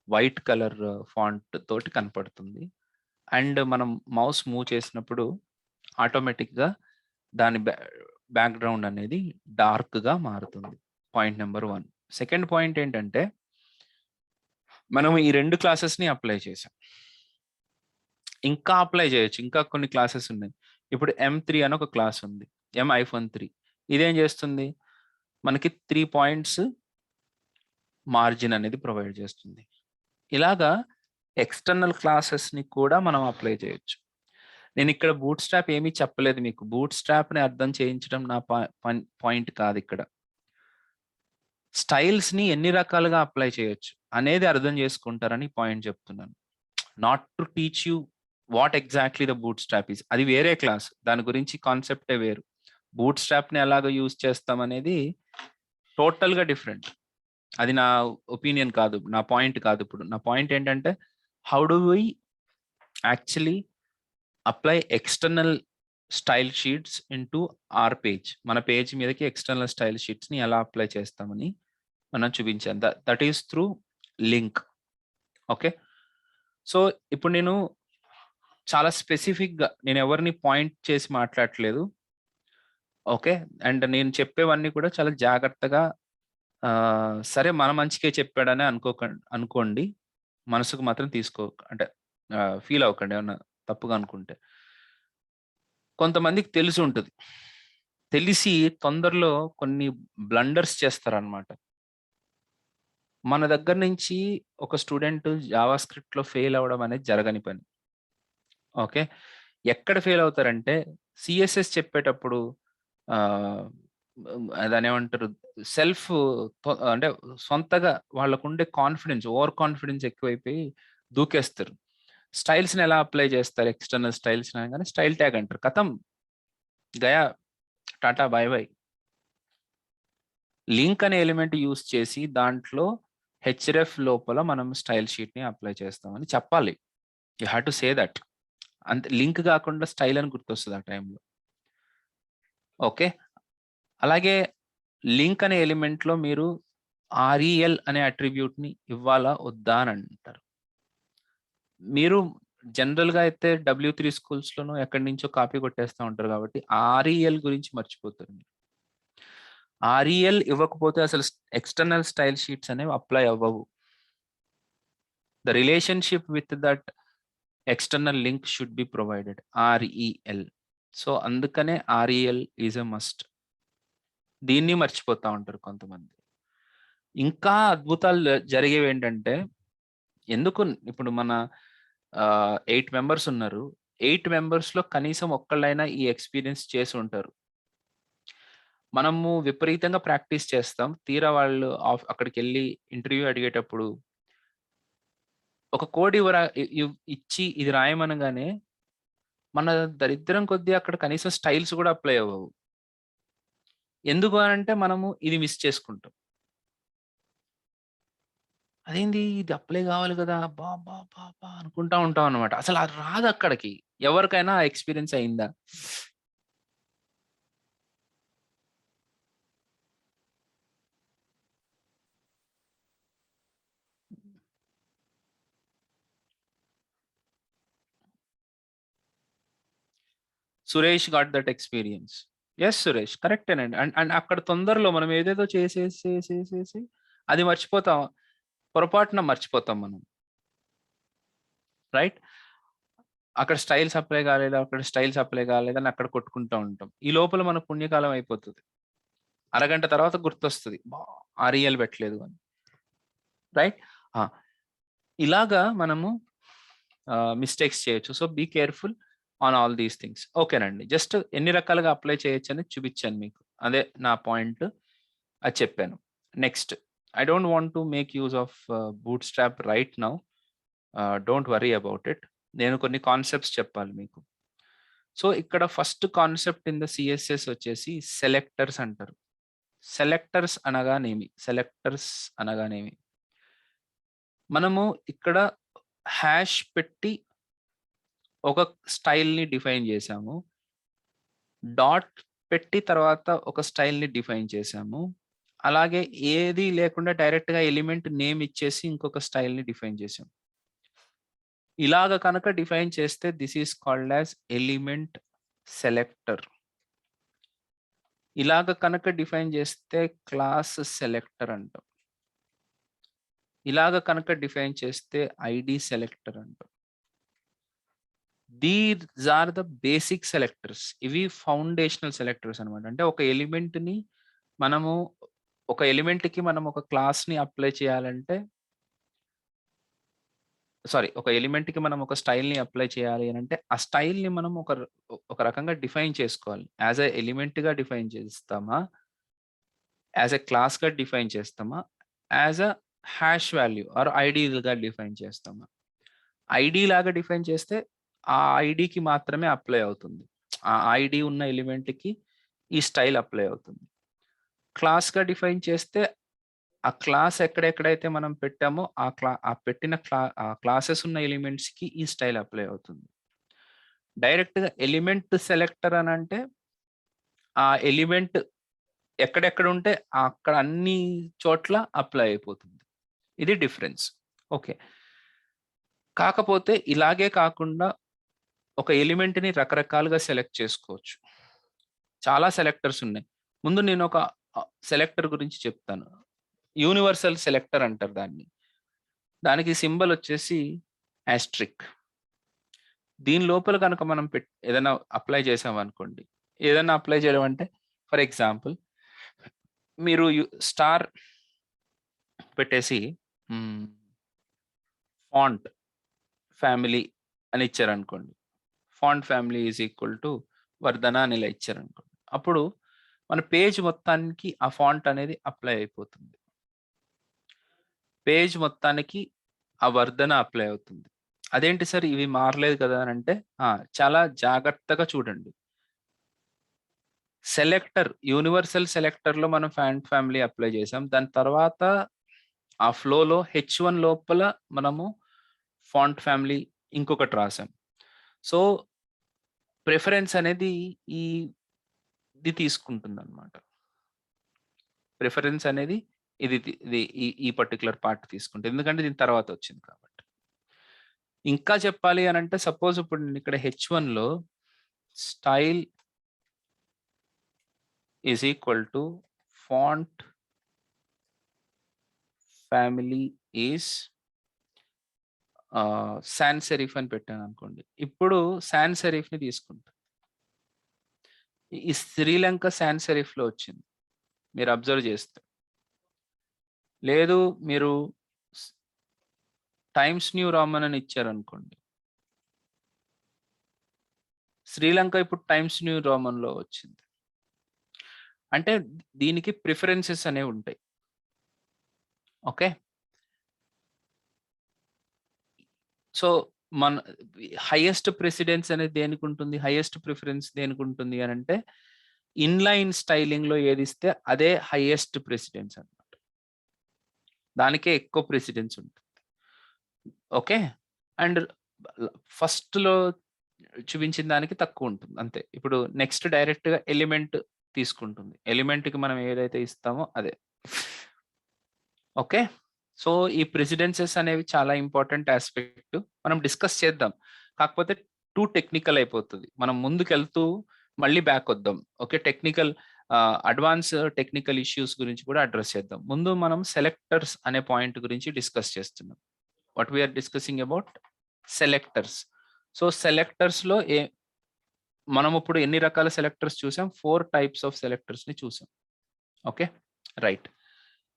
వైట్ కలర్ ఫాంట్ తోటి కనపడుతుంది. అండ్ మనం మౌస్ మూవ్ చేసినప్పుడు ఆటోమేటిక్‌గా దాని బ్యాక్‌గ్రౌండ్ అనేది డార్క్‌గా మారుతుంది. Point number 1. సెకండ్ పాయింట్ ఏంటంటే మనం ఈ 2 క్లాసెస్‌ని అప్లై చేసాం. ఇంకా అప్లై చేయొచ్చు. ఇంకా కొన్ని క్లాసెస్ ఉన్నాయి. ఇప్పుడు M3 అని ఒక క్లాస్ ఉంది. M-3 ఇదేం చేస్తుంది? మనకి 3 పాయింట్స్ మార్జిన్ అనేది ప్రొవైడ్ చేస్తుంది. ఇలాగా ఎక్స్‌టర్నల్ క్లాసెస్‌ని కూడా మనం అప్లై చేయొచ్చు. నేనిక్కడ బూట్‌స్ట్రాప్ ఏమీ చెప్పలేదు మీకు. బూట్‌స్ట్రాప్‌ని అర్థం చేయించడం నా పాయింట్ కాదిక్కడ. స్టైల్స్‌ని ఎన్ని రకాలుగా అప్లై చేయొచ్చు అనేది అర్థం చేసుకుంటారని పాయింట్ చెప్తున్నాను. Not to teach you what exactly the bootstrap is. అది వేరే క్లాస్. దాని గురించి కాన్సెప్టే వేరు. బూట్‌స్ట్రాప్‌ని ఎలాగ యూజ్ చేస్తామనేది టోటల్‌గా డిఫరెంట్. అది నా ఒపీనియన్ కాదు. నా పాయింట్ కాదిప్పుడు. నా పాయింట్ ఏంటంటే how do we actually apply external style sheets into our page. మన పేజ్ మీదకి ఎక్స్టర్నల్ స్టైల్ షీట్స్‌ని ఎలా అప్లై చేస్తామని మనం చూపించాను. That is through link. Okay. So, ఇప్పుడు నేను చాలా స్పెసిఫిక్‌గా నేను ఎవరిని పాయింట్ చేసి మాట్లాడట్లేదు. ఓకే. అండ్ నేను చెప్పేవన్నీ కూడా చాలా జాగ్రత్తగా సరే మన మంచికే చెప్పాడని అనుకోండి. మనసుకు మాత్రం అంటే ఫీల్ అవ్వకండి ఏమన్నా తప్పుగా అనుకుంటే. కొంతమందికి తెలిసి ఉంటది. తెలిసి తొందరలో కొన్ని బ్లండర్స్ చేస్తారనమాట. మన దగ్గర నుంచి ఒక స్టూడెంట్ జావా స్క్రిప్ట్‌లో ఫెయిల్ అవ్వడం అనేది జరగని పని. ఓకే. ఎక్కడ ఫెయిల్ అవుతారంటే సీఎస్ఎస్ చెప్పేటప్పుడు ఆహ్, దాన్నేమంటారు సెల్ఫ్ అంటే సొంతగా వాళ్ళకుండే కాన్ఫిడెన్స్, ఓవర్ కాన్ఫిడెన్స్ ఎక్కువైపోయి దూకేస్తారు. స్టైల్స్‌ని ఎలా అప్లై చేస్తారు? ఎక్స్‌టర్నల్ స్టైల్స్‌ని అనగానే స్టైల్ ట్యాగ్ అంటారు. ఖతం Gaya tata bye by. Link అనే ఎలిమెంట్ యూజ్ చేసి దాంట్లో హెచ్‌రెఫ్ లోపల మనం స్టైల్ షీట్‌ని అప్లై చేస్తామని చెప్పాలి. You have to say that. అంతే లింక్ కాకుండా స్టైల్ అని గుర్తొస్తది ఆ టైంలో. ఓకే. అలాగే లింక్ అనే ఎలిమెంట్‌లో మీరు ఆర్‌ఈఎల్ అనే అట్రిబ్యూట్‌ని ఇవ్వాలా? వద్దా? అని అంటారు. మీరు జనరల్‌గా అయితే W3 స్కూల్స్‌లోనో ఎక్కడి నుంచో కాపీ కొట్టేస్తా ఉంటారు కాబట్టి ఆర్‌ఈఎల్ గురించి మర్చిపోతారు మీరు. ఆర్‌ఈఎల్ ఇవ్వకపోతే అసలు ఎక్స్‌టర్నల్ స్టైల్ షీట్స్ అనేవి అప్లై అవ్వవు. The relationship with that external link should be provided. REL. So, అందుకనే ఆర్‌ఈఎల్ ఈస్ ఎ మస్ట్. దీన్ని మర్చిపోతా ఉంటారు కొంతమంది. ఇంకా అద్భుతాలు జరిగేవేంటంటే, ఎందుకు ఇప్పుడు మన 8 మెంబర్స్ ఉన్నారు. 8 మెంబర్స్‌లో కనీసం ఒక్కళ్ళైనా ఈ ఎక్స్‌పీరియన్స్ చేసుంటారు. మనము విపరీతంగా ప్రాక్టీస్ చేస్తాం. తీరా వాళ్ళు అక్కడికెళ్ళి ఇంటర్వ్యూ అడిగేటప్పుడు ఒక కోడ్ ఇవ్వరా ఇచ్చి ఇది రాయమనగానే మన దరిద్రం కొద్దీ అక్కడ కనీసం స్టైల్స్ గూడా అప్లై అవ్వవు. ఎందుకు అనంటే మనము ఇది మిస్ చేసుకుంటాం. అదేంది ఇది అప్లై కావాలి గదా! అబ్బా! అబ్బా! అబ్బా! అబ్బా! అనుకుంటా ఉంటాం అన్నమాట. అసలు అది రాదక్కడికి. ఎవరికైనా ఆ ఎక్స్‌పీరియన్స్ అయిందా? Suresh got that experience. Yes Suresh. కరెక్టేనండి. అండ్ అండ్ అక్కడ తొందరలో మనం ఏదేదో చేసేసి అది మర్చిపోతాం. పొరపాటున మర్చిపోతాం మనం. రైట్? అక్కడ స్టైల్స్ అప్లై కాలేదు, అక్కడ స్టైల్స్ అప్లై కాలేదని అక్కడ కొట్టుకుంటా ఉంటాం. ఈ లోపల మన పుణ్యకాలం అయిపోతది. అరగంట తర్వాత గుర్తొస్తది. ఆర్‌ఈఎల్ పెట్టలేదు అని. రైట్? ఆ! ఇలాగా మనము మిస్టేక్స్ చేయొచ్చు. So be careful on all these things. ఓకేనండి. జస్ట్ ఎన్ని రకాలుగా అప్లై చేయొచ్చని చూపించాను మీకు. అదే నా పాయింట్. అది చెప్పాను. Next, I don't want to make use of boot strap right now. Don't worry about it. నేను కొన్ని కాన్సెప్ట్స్ చెప్పాలి మీకు. సో ఇక్కడ first concept in the CSS వచ్చేసి సెలెక్టర్స్ అంటారు. సెలెక్టర్స్ అనగానేమి? మనము ఇక్కడ హ్యాష్ పెట్టి ఒక స్టైల్‌ని డిఫైన్ చేశాము. డాట్ పెట్టి తర్వాత ఒక స్టైల్‌ని డిఫైన్ చేశాము. అలాగే ఏది లేకుండా డైరెక్ట్‌గా ఎలిమెంట్ నేమ్ ఇచ్చేసి ఇంకొక స్టైల్‌ని డిఫైన్ చేశాం. ఇలాగ కనుక డిఫైన్ చేస్తే this is called as element selector. ఇలాగ కనుక డిఫైన్ చేస్తే క్లాస్ సెలెక్టర్ అంటాం. ఇలాగ కనుక డిఫైన్ చేస్తే ఐడి సెలెక్టర్ అంటాం. These are the basic selectors. ఇవి ఫౌండేషనల్ సెలెక్టర్స్ అనమాట. అంటే ఒక ఎలిమెంట్‌ని మనము ఒక ఎలిమెంట్‌కి మనం ఒక క్లాస్‌ని అప్లై చేయాలంటే ఒక ఎలిమెంట్‌కి మనం ఒక స్టైల్‌ని అప్లై చేయాలి అనంటే, ఆ స్టైల్‌ని మనం ఒక రకంగా డిఫైన్ చేసుకోవాలి. యాస్ ఎ ఎలిమెంట్‌గా డిఫైన్ చేస్తామా? యాస్ ఎ క్లాస్‌గా డిఫైన్ చేస్తామా? As a hash value or ఐడీ‌గా డిఫైన్ చేస్తామా? ఐడీ లాగా డిఫైన్ చేస్తే ఆ ఐడీకి మాత్రమే అప్లై అవుతుంది. ఆ ఐడీ ఉన్న ఎలిమెంట్‌కి ఈ స్టైల్ అప్లై అవుతుంది. క్లాస్‌గా డిఫైన్ చేస్తే ఆ క్లాస్ ఎక్కడెక్కడైతే మనం పెట్టామో ఆ పెట్టిన క్లాసెస్ ఉన్న ఎలిమెంట్స్‌కి ఈ స్టైల్ అప్లై అవుతుంది. డైరెక్ట్‌గా ఎలిమెంట్ సెలెక్టర్ అనంటే ఆ ఎలిమెంట్ ఎక్కడెక్కడ ఉంటే అక్కడ అన్ని చోట్ల అప్లై అయిపోతుంది. ఇది డిఫరెన్స్. ఓకే. కాకపోతే ఇలాగే కాకుండా ఒక ఎలిమెంట్‌ని రకరకాలుగా సెలెక్ట్ చేసుకోవచ్చు. చాలా సెలెక్టర్స్ ఉన్నాయి. ముందు నేను ఒక సెలెక్టర్ గురించి చెప్తాను. యూనివర్సల్ సెలెక్టర్ అంటారు దాన్ని. దానికి సింబల్ వచ్చేసి ఆస్ట్రిక్. దీని లోపల కనుక మనం ఏదైనా అప్లై చేసామనుకోండి. ఏదైనా అప్లై చేయడం అంటే ఫర్ ఎగ్జాంపుల్ మీరు స్టార్ పెట్టేసి ఫాంట్ ఫ్యామిలీ అని ఇచ్చారనుకోండి. Font family is equal to Verdana అని ఇలా ఇచ్చారనుకోండి. అప్పుడు మన పేజ్ మొత్తానికి ఆ ఫాంట్ అనేది అప్లై అయిపోతుంది. పేజ్ మొత్తానికి ఆ వర్ధన అప్లై అవుతుంది. అదేంటి సార్ ఇవి మారలేదు కదా అని అంటే, చాలా జాగ్రత్తగా చూడండి. సెలెక్టర్ యూనివర్సల్ సెలెక్టర్‌లో మనం ఫాంట్ ఫ్యామిలీ అప్లై చేసాం. దాని తర్వాత ఆ ఫ్లోలో H1 లోపల మనము ఫాంట్ ఫ్యామిలీ ఇంకొకటి రాసాం. సో, ప్రిఫరెన్స్ అనేది ఇది తీసుకుంటుందన్నమాట. ప్రిఫరెన్స్ అనేది ఇది ఈ పర్టిక్యులర్ పార్ట్ తీసుకుంటుంది. ఎందుకంటే దీని తర్వాత వచ్చింది కాబట్టి. ఇంకా చెప్పాలి అనంటే సపోజ్ ఇప్పుడు నేను ఇక్కడ H1లో style is equal to font family is sans serif అని పెట్టాను అనుకోండి. ఇప్పుడు సాన్స్ సెరిఫ్‌ని తీసుకుంటా. ఈ శ్రీలంక సాన్స్ సెరిఫ్‌లో వచ్చింది. మీరు అబ్జర్వ్ చేస్తే. లేదు మీరు టైమ్స్ న్యూ రోమన్ అని ఇచ్చారనుకోండి. శ్రీలంక ఇప్పుడు టైమ్స్ న్యూ రోమన్‌లో వచ్చింది. అంటే దీనికి ప్రిఫరెన్సెస్ అనేవి ఉంటాయి. ఓకే. సో, మన హైయెస్ట్ ప్రెసిడెన్స్ అనేది దేనికుంటుంది? హైయెస్ట్ ప్రిఫరెన్స్ దేనికుంటుంది అనంటే, ఇన్‌లైన్ స్టైలింగ్‌లో ఏదిస్తే అదే హైయెస్ట్ ప్రెసిడెన్స్ అన్నమాట. దానికే ఎక్కువ ప్రెసిడెన్స్ ఉంటుంది. ఓకే. అండ్ ఫస్ట్‌లో చూపించిన దానికి తక్కువ ఉంటుంది అంతే. ఇప్పుడు నెక్స్ట్ డైరెక్ట్‌గా ఎలిమెంట్ తీసుకుంటుంది. ఎలిమెంట్‌కి మనం ఏదైతే ఇస్తామో అదే. ఓకే. సో, ఈ ప్రెసిడెన్సెస్ అనేవి చాలా ఇంపార్టెంట్ యాస్పెక్ట్. మనం డిస్కస్ చేద్దాం. కాకపోతే టూ టెక్నికల్ అయిపోతది. మనం ముందుకెళ్తూ మళ్ళీ బ్యాక్ వద్దాం. ఓకే. అడ్వాన్స్ టెక్నికల్ ఇష్యూస్ గురించి కూడా అడ్రెస్ చేద్దాం. ముందు మనం సెలెక్టర్స్ అనే పాయింట్ గురించి డిస్కస్ చేస్తున్నాం. What we are discussing about selectors. So, సెలెక్టర్స్‌లో మనం ఇప్పుడు ఎన్ని రకాల సెలెక్టర్స్ చూసాం? 4 టైప్స్ ఆఫ్ సెలెక్టర్స్‌ని చూసాం. ఓకే. రైట్.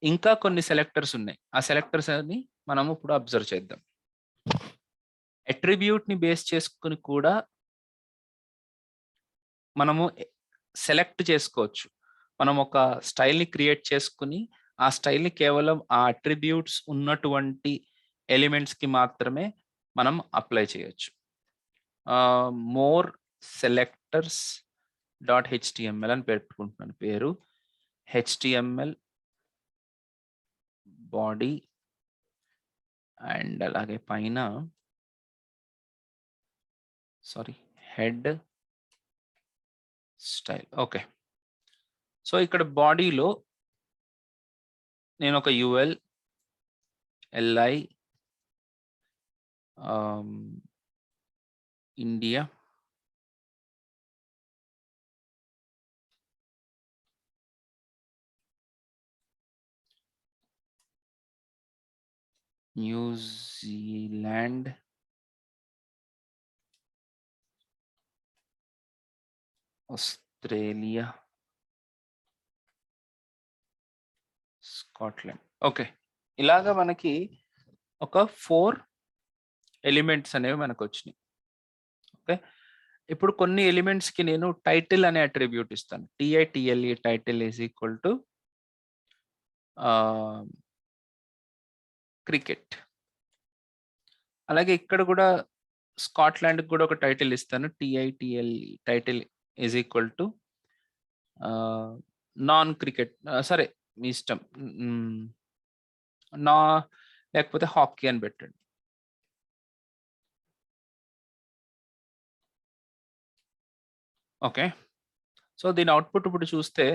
ఇంకా కొన్ని సెలెక్టర్స్ ఉన్నాయి. ఆ సెలెక్టర్స్ అని మనం ఇప్పుడు అబ్జర్వ్ చేద్దాం. అట్రిబ్యూట్ ని బేస్ చేసుకుని కూడా మనము సెలెక్ట్ చేసుకోవచ్చు. మనం ఒక స్టైల్ ని క్రియేట్ చేసుకుని ఆ స్టైల్ ని కేవలం ఆ అట్రిబ్యూట్స్ ఉన్నటువంటి ఎలిమెంట్స్ కి మాత్రమే మనం అప్లై చేయొచ్చు. మోర్ సెలెక్టర్స్ డాట్ హెచ్టిఎంఎల్ అని పెట్టుకుంటున్నాను పేరు. హెచ్టిఎంఎల్ బాడీ అండ్ అలాగే పైన హెడ్ స్టైల్. ఓకే, సో ఇక్కడ బాడీలో నేను ఒక UL LI India New Zealand Australia Scotland. Okay, ఇలాగా మనకి ఒక 4 ఎలిమెంట్స్ అనేవి మనకు వచ్చినాయి. ఓకే, ఇప్పుడు కొన్ని ఎలిమెంట్స్ కి నేను టైటిల్ అనే అట్రిబ్యూట్ ఇస్తాను. TITLE title is equal to cricket. అలాగే ఇక్కడ కూడా స్కాట్లాండ్ కూడా ఒక టైటిల్ ఇస్తాను. TITLE title is equal to non cricket. సరే మీ ఇష్టం, నా లేకపోతే హాకీ అని పెట్టండి. ఓకే, సో దీని అవుట్పుట్ ఇప్పుడు చూస్తే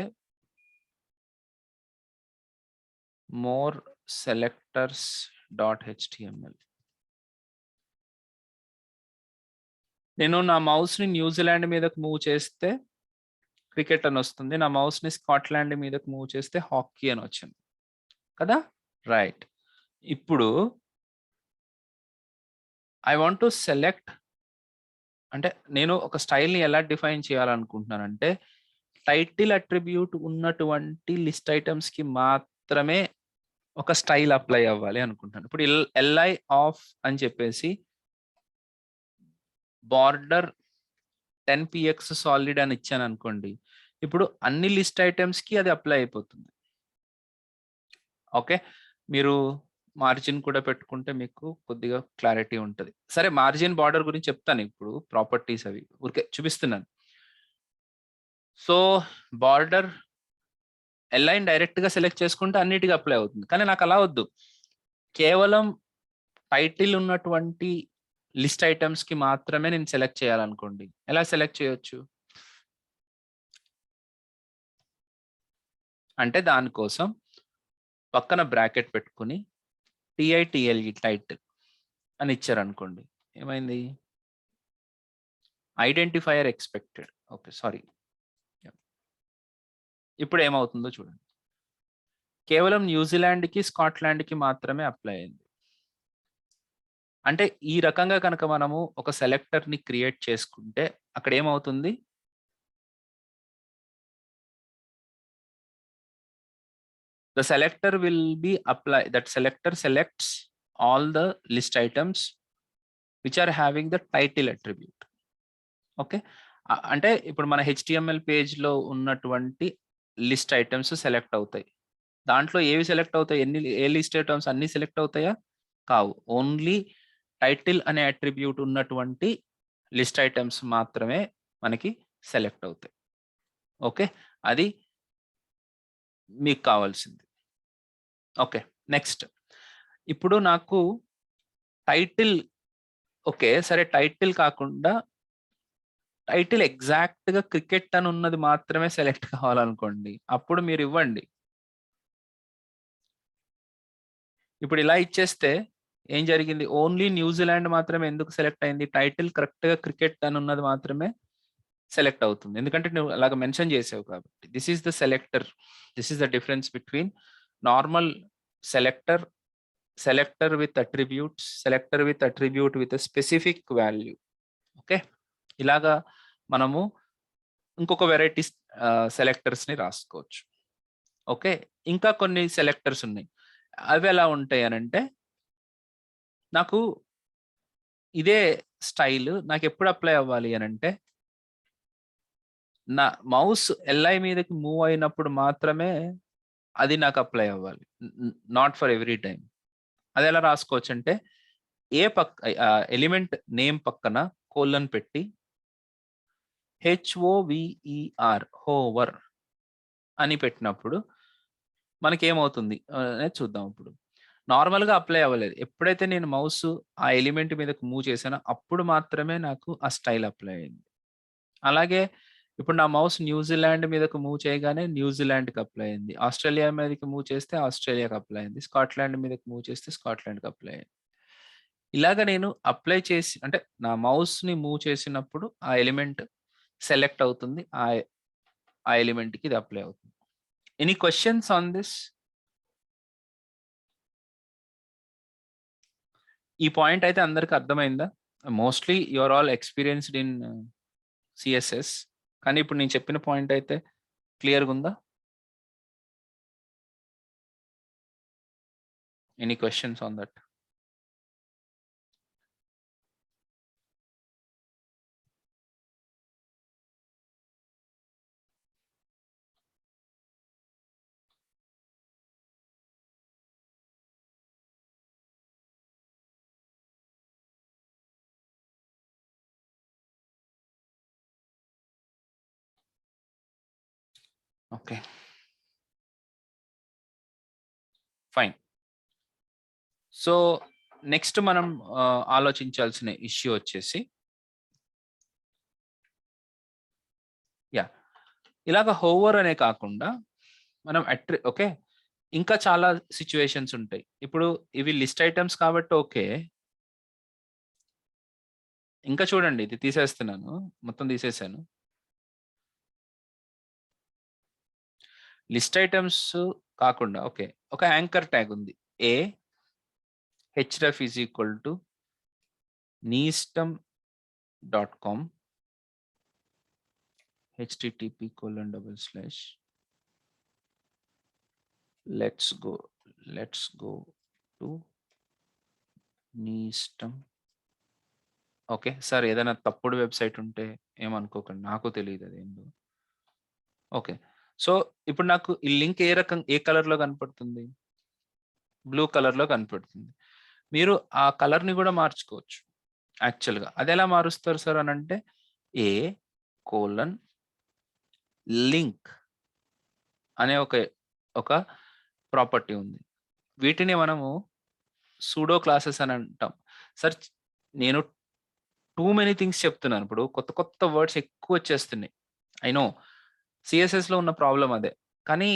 మోర్ సెలెక్టర్స్ డాట్ హెచ్టిఎంఎల్. నేను నా మౌస్ని న్యూజిలాండ్ మీదకి మూవ్ చేస్తే క్రికెట్ అని వస్తుంది. నా మౌస్ని స్కాట్లాండ్ మీదకి మూవ్ చేస్తే హాకీ అని వచ్చింది కదా. రైట్, ఇప్పుడు ఐ వాంట్ టు సెలెక్ట్, అంటే నేను ఒక స్టైల్ని ఎలా డిఫైన్ చేయాలనుకుంటున్నానంటే టైటిల్ అట్రిబ్యూట్ ఉన్నటువంటి లిస్ట్ ఐటమ్స్కి మాత్రమే ఒక స్టైల్ అప్లై అవ్వాలి అనుకుంటాను. ఇప్పుడు ఎల్ఐ ఆఫ్ అని చెప్పేసి బార్డర్ 10px సాలిడ్ అని ఇచ్చాను అనుకోండి, ఇప్పుడు అన్ని లిస్ట్ ఐటమ్స్కి అది అప్లై అయిపోతుంది. ఓకే, మీరు మార్జిన్ కూడా పెట్టుకుంటే మీకు కొద్దిగా క్లారిటీ ఉంటుంది. సరే, మార్జిన్ బార్డర్ గురించి చెప్తాను ఇప్పుడు, ప్రాపర్టీస్ అవి ఊరికే చూపిస్తున్నాను. సో బార్డర్ ఎల్ఐన్ డైరెక్ట్ గా సెలెక్ట్ చేసుకుంటే అన్నిటికీ అప్లై అవుతుంది, కానీ నాకు అలా వద్దు. కేవలం టైటిల్ ఉన్నటువంటి లిస్ట్ ఐటమ్స్ కి మాత్రమే నేను సెలెక్ట్ చేయాలనుకోండి. ఎలా సెలెక్ట్ చేయొచ్చు అంటే దానికోసం పక్కన బ్రాకెట్ పెట్టుకుని TITLE టైటిల్ అని ఇచ్చారనుకోండి, ఏమైంది? Identifier expected. Okay, sorry. ఇప్పుడు ఏమవుతుందో చూడండి, కేవలం న్యూజిలాండ్కి స్కాట్లాండ్కి మాత్రమే అప్లై అయింది. అంటే ఈ రకంగా కనుక మనము ఒక సెలెక్టర్ని క్రియేట్ చేసుకుంటే అక్కడ ఏమవుతుంది, the selector will be apply, that selector selects all the list items which are having the title attribute. Okay, అంటే ఇప్పుడు మన HTML పేజ్లో ఉన్నటువంటి లిస్ట్ ఐటమ్స్ సెలెక్ట్ అవుతాయి. దాంట్లో ఏవి సెలెక్ట్ అవుతాయి? ఏ లిస్ట్ ఐటమ్స్ అన్ని సెలెక్ట్ అవుతాయా? కావు. ఓన్లీ టైటిల్ అనే అట్రిబ్యూట్ ఉన్నటువంటి లిస్ట్ ఐటమ్స్ మాత్రమే మనకి సెలెక్ట్ అవుతాయి. ఓకే, అది మీకు కావాల్సింది. ఓకే, నెక్స్ట్ ఇప్పుడు నాకు టైటిల్, ఓకే సరే, టైటిల్ కాకుండా టైటిల్ ఎగ్జాక్ట్ గా క్రికెట్ అని ఉన్నది మాత్రమే సెలెక్ట్ కావాలనుకోండి, అప్పుడు మీరు ఇవ్వండి. ఇప్పుడు ఇలా ఇచ్చేస్తే ఏం జరిగింది? ఓన్లీ న్యూజిలాండ్ మాత్రమే ఎందుకు సెలెక్ట్ అయింది? టైటిల్ కరెక్ట్ గా క్రికెట్ అని ఉన్నది మాత్రమే సెలెక్ట్ అవుతుంది, ఎందుకంటే నువ్వు అలాగ మెన్షన్ చేసావు కాబట్టి. This is the selector, this is the difference between normal selector, selector with attributes, selector with attribute with specific value. Okay, ఇలాగా మనము ఇంకొక వెరైటీ సెలెక్టర్స్ ని రాసుకోవచ్చు. ఓకే, ఇంకా కొన్ని సెలెక్టర్స్ ఉన్నాయి. అవి ఎలా ఉంటాయి అని అంటే, నాకు ఇదే స్టైల్ నాకెప్పుడు అప్లై అవ్వాలి అనంటే, నా మౌస్ ఎల్ఐ మీదకి మూవ్ అయినప్పుడు మాత్రమే అది నాకు అప్లై అవ్వాలి. Not for every time. అదెలా రాసుకోవచ్చంటే, ఎలిమెంట్ నేమ్ పక్కన కోలన్ పెట్టి హోవర్ అని పెట్టినప్పుడు మనకేమవుతుంది అనేది చూద్దాం ఇప్పుడు. నార్మల్‌గా అప్లై అవ్వలేదు. ఎప్పుడైతే నేను మౌస్ ఆ ఎలిమెంట్ మీదకి మూవ్ చేశానో అప్పుడు మాత్రమే నాకు ఆ స్టైల్ అప్లై అయింది. అలాగే ఇప్పుడు నా మౌస్ న్యూజిలాండ్ మీదకి మూవ్ చేయగానే న్యూజిలాండ్‌కి అప్లై అయింది. ఆస్ట్రేలియా మీదకి మూవ్ చేస్తే ఆస్ట్రేలియాకి అప్లై అయింది. స్కాట్లాండ్ మీదకి మూవ్ చేస్తే స్కాట్లాండ్‌కి అప్లై అయింది. ఇలాగ నేను అప్లై చేసి అంటే నా మౌస్‌ని మూవ్ చేసినప్పుడు ఆ ఎలిమెంట్ సెలెక్ట్ అవుతుంది. ఆ ఎలిమెంట్‌కి ఇది అప్లై అవుతుంది. Any questions on this? ఈ పాయింట్ అయితే అందరికి అర్థమైందా? Mostly you are all experienced in CSS. కానీ ఇప్పుడు నేను చెప్పిన పాయింట్ అయితే క్లియర్‌గుందా? Any questions on that? Okay. Fine. So, next మనం ఆలోచించాల్సిన ఇష్యూ వచ్చేసి యాహ్! ఇలాగ హోవర్ అనే కాకుండా మనం ఓకే. ఇంకా చాలా సిట్యుయేషన్స్ ఉంటాయి. ఇప్పుడు ఇవి లిస్ట్ ఐటెమ్స్ కాబట్టి ఓకే. ఇంకా చూడండి ఇది తీసేస్తున్నాను. మొత్తం తీసేసాను. లిస్ట్ ఐటెమ్స్ కాకుండా ఓకే. ఒక యాంకర్ ట్యాగ్ ఉంది. href is equal to neestam.com http:// let's go to neestam. Okay. Sir ఏదైనా తప్పుడు వెబ్‌సైట్ ఉంటే ఏమనుకోకండి. నాకు తెలీదు అదేందో. ఓకే. సో, ఇప్పుడు నాకు ఈ లింక్ ఏ కలర్‌లో కనపడుతుంది? బ్లూ కలర్‌లో కనపడుతుంది. మీరు ఆ కలర్‌ని గూడా మార్చుకోవచ్చు యాక్చువల్‌గా. అదెలా మారుస్తారు సార్ అనంటే లింక్ అనే ఒక ప్రాపర్టీ ఉంది. వీటిని మనము సూడో క్లాసెస్ అని అంటాం. సార్ నేను టూ మెనీ థింగ్స్ చెప్తున్నాను. ఇప్పుడు కొత్త కొత్త వర్డ్స్ ఎక్కువొచ్చేస్తున్నాయి. I know. సీఎస్ఎస్‌లో ఉన్న ప్రాబ్లమ్ అదే. కానీ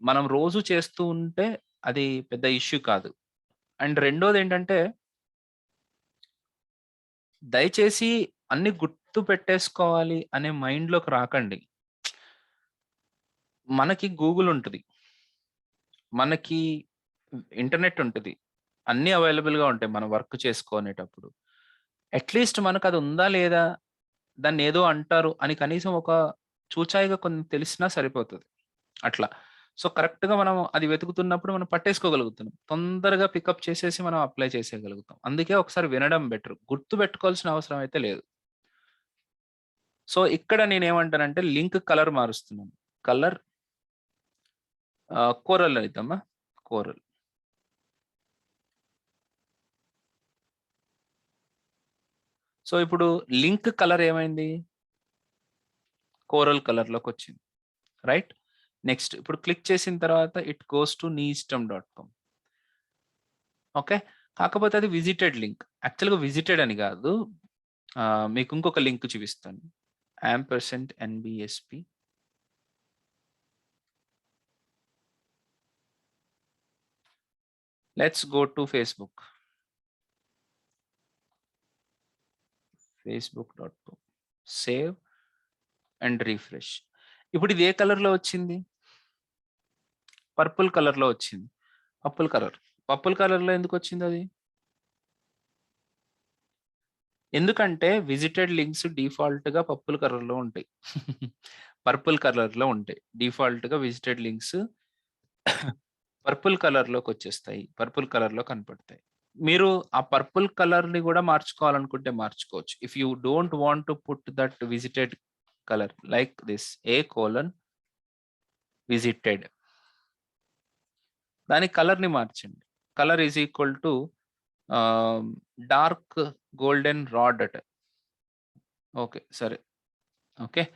మనం రోజు చేస్తూ ఉంటే అది పెద్ద ఇష్యూ కాదు. అండ్ రెండోదేంటంటే దయచేసి అన్ని గుర్తు పెట్టేసుకోవాలి అనే మైండ్‌లోకి రాకండి. మనకి గూగుల్ ఉంటది. మనకి ఇంటర్నెట్ ఉంటది. అన్నీ అవైలబుల్‌గా ఉంటాయి మనం వర్క్ చేసుకునేటప్పుడు. అట్‌లీస్ట్ మనకది ఉందా లేదా? దాన్నేదో అంటారు అని కనీసం ఒక చూచాయిగా కొన్ని తెలిసినా సరిపోతది. అట్లా. సో, కరెక్ట్‌గా మనం అది వెతుకుతున్నప్పుడు మనం పట్టేసుకోగలుగుతున్నాం. తొందరగా పికప్ చేసేసి మనం అప్లై చేసేయగలుగుతాం. అందుకే ఒకసారి వినడం బెటర్. గుర్తుపెట్టుకోవాల్సిన అవసరం అయితే లేదు. సో, ఇక్కడ నేనేమంటానంటే లింక్ కలర్ మారుస్తున్నాను. కలర్ కోరల్ అయిద్దమ్మా. కోరల్. సో, ఇప్పుడు లింక్ కలర్ ఏమైంది? కోరల్ కలర్‌లోకొచ్చింది. రైట్? నెక్స్ట్ ఇప్పుడు క్లిక్ చేసిన తర్వాత it goes to neestam.com. Okay. కాకపోతే అది విజిటెడ్ లింక్. యాక్చువల్‌గా విజిటెడ్ అని గాదు. మీకు ఇంకొక లింక్ చూపిస్తాను. &NBSP let's go to Facebook. facebook.com save and refresh. ఇప్పుడు ఇది ఏ కలర్‌లో వచ్చింది? పర్పుల్ కలర్‌లో వచ్చింది. Purple colour. పర్పుల్ కలర్‌లో ఎందుకొచ్చిందది? ఎందుకంటే విజిటెడ్ లింక్స్ డిఫాల్ట్‌గా పర్పుల్ కలర్‌లో ఉంటాయి. పర్పుల్ కలర్‌లో ఉంటాయి. డిఫాల్ట్‌గా విజిటెడ్ లింక్స్ పర్పుల్ కలర్‌లోకొచ్చేస్తాయి. పర్పుల్ కలర్‌లో కనపడతాయి. మీరు ఆ పర్పుల్ కలర్‌ని గూడా మార్చుకోవాలనుకుంటే మార్చుకోవచ్చు. If you don't want to put that visited colour like this visited దాని కలర్‌ని మార్చండి. Colour is equal to dark golden rod అట. ఓకే. సరే. ఓకే.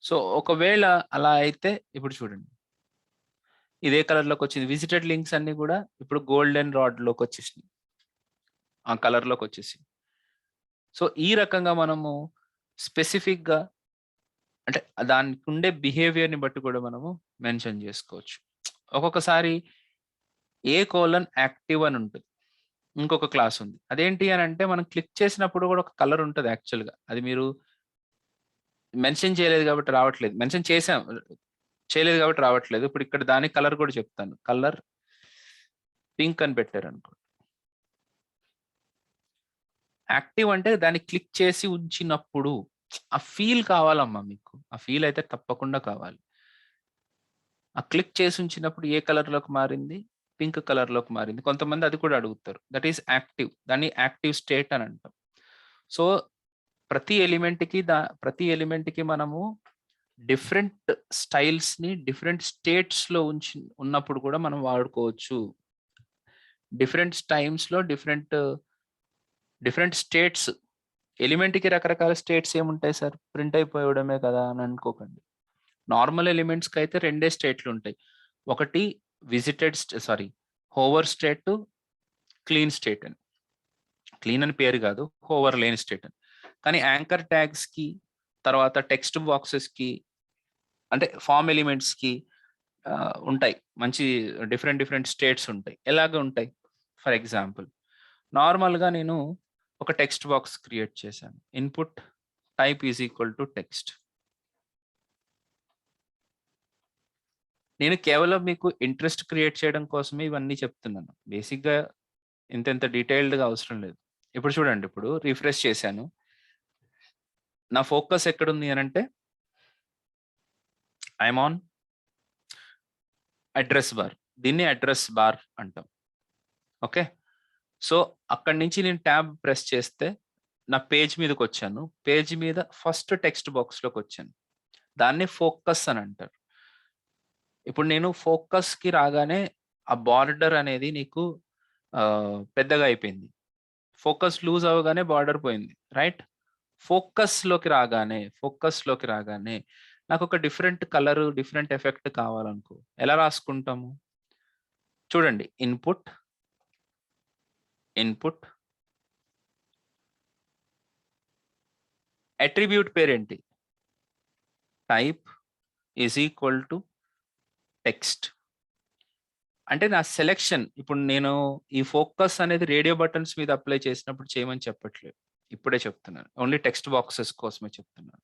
సో, ఒకవేళ అలా అయితే ఇప్పుడు చూడండి. ఇదే కలర్‌లోకొచ్చింది. విజిటెడ్ లింక్స్ అన్నీ గూడా ఇప్పుడు గోల్డెన్ రాడ్‌లోకొచ్చేసినాయి. ఆ కలర్‌లోకొచ్చేసినియి. సో, ఈ రకంగా మనము స్పెసిఫిక్‌గా అంటే దానికుండే బిహేవియర్‌ని బట్టి కూడా మనము మెన్షన్ జేసుకోవచ్చు. ఒక్కొక్కసారి యాక్టివ్ అని ఉంటది. ఇంకొక క్లాస్ ఉంది. అదేంటి అనంటే మనం క్లిక్ చేసినప్పుడు గూడా ఒక కలర్ ఉంటది యాక్చువల్‌గా. అది మీరు మెన్షన్ చేయలేదు కాబట్టి రావట్లేదు. మెన్షన్ చేసాం. చేయలేదు కాబట్టి రావట్లేదు. ఇప్పుడు ఇక్కడ దాని కలర్ కూడా చెప్తాను. కలర్ పింక్ అని పెట్టారనుకోండి. యాక్టివ్ అంటే దాన్ని క్లిక్ చేసి ఉంచినప్పుడు ఆ ఫీల్ కావాలమ్మా మీకు. ఆ ఫీల్ అయితే తప్పకుండా కావాలి. ఆ క్లిక్ చేసి ఉంచినప్పుడు ఏ కలర్‌లోకి మారింది? పింక్ కలర్‌లోకి మారింది. కొంతమంది అది కూడా అడుగుతారు. That is active. దాన్ని యాక్టివ్ స్టేట్ అని అంటాం. సో, ప్రతి ఎలిమెంట్‌కి మనము డిఫరెంట్ స్టైల్స్‌ని డిఫరెంట్ స్టేట్స్‌లో ఉన్నప్పుడు కూడా మనం వాడుకోవచ్చు. డిఫరెంట్ టైమ్స్‌లో డిఫరెంట్ స్టేట్స్ ఎలిమెంట్‌కి రకరకాల స్టేట్స్ ఏముంటాయి సార్? ప్రింట్ అయిపోవడమే కదా అని అనుకోకండి. నార్మల్ ఎలిమెంట్స్‌కైతే రెండే స్టేట్‌లుంటాయి. ఒకటి హోవర్ స్టేట్, క్లీన్ స్టేట్ అని. క్లీన్ అని పేరు కాదు. హోవర్ లేని స్టేట్ అని. కానీ యాంకర్ ట్యాగ్స్‌కి, తర్వాత టెక్స్ట్ బాక్సెస్‌కి అంటే ఫార్మ్ ఎలిమెంట్స్‌కి ఉంటాయి. మంచి డిఫరెంట్ స్టేట్స్ ఉంటాయి. ఎలాగ ఉంటాయి? ఫర్ ఎగ్జాంపుల్ నార్మల్‌గా నేను ఒక టెక్స్ట్ బాక్స్ క్రియేట్ చేశాను. Input type is equal to text. నేను కేవలం మీకు ఇంట్రెస్ట్ క్రియేట్ చేయడం కోసమే ఇవన్నీ చెప్తున్నాను. బేసిక్‌గా ఇంత డీటెయిల్డ్‌గా అవసరం లేదు. ఇప్పుడు చూడండి, ఇప్పుడు రిఫ్రెష్ చేశాను. నా ఫోకస్ ఎక్కడుంది అనంటే ఐయామ్ ఆన్ అడ్రెస్ బార్. దీన్ని అడ్రెస్ బార్ అంటాం. ఓకే. సో, అక్కడి నుంచి నేను ట్యాబ్ ప్రెస్ చేస్తే నా పేజ్ మీదకొచ్చాను. పేజ్ మీద ఫస్ట్ టెక్స్ట్ బాక్స్‌లోకొచ్చాను. దాన్ని ఫోకస్ అని అంటారు. ఇప్పుడు నేను ఫోకస్‌కి రాగానే ఆ బార్డర్ అనేది నీకు పెద్దగా అయిపోయింది. ఫోకస్ లూజ్ అవ్వగానే బార్డర్ పోయింది. రైట్? ఫోకస్‌లోకి రాగానే నాకొక డిఫరెంట్ కలరు, డిఫరెంట్ ఎఫెక్ట్ కావాలనుకో ఎలా రాసుకుంటాము? చూడండి, ఇన్‌పుట్ అట్రిబ్యూట్ పేరేంటి? Type is equal to text. అంటే నా సెలక్షన్ ఇప్పుడు నేను ఈ ఫోకస్ అనేది రేడియో బటన్స్ మీద అప్లై చేసినప్పుడు చేయమని చెప్పట్లేదు. ఇప్పుడే చెప్తున్నాను. ఓన్లీ టెక్స్ట్ బాక్సెస్ కోసమే చెప్తున్నాను.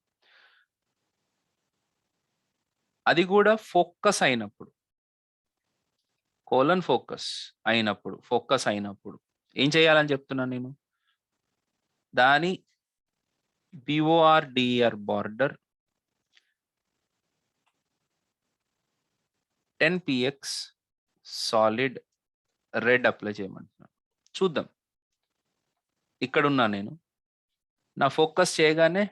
అది కూడా ఫోకస్ అయినప్పుడు. ఫోకస్ అయినప్పుడు ఏం చేయాలని చెప్తున్నాను నేను? దాని border border 10 px solid red apply చేయమంటున్నాను. చూద్దాం. ఇక్కడున్నా నేను. నా ఫోకస్ చేయగానే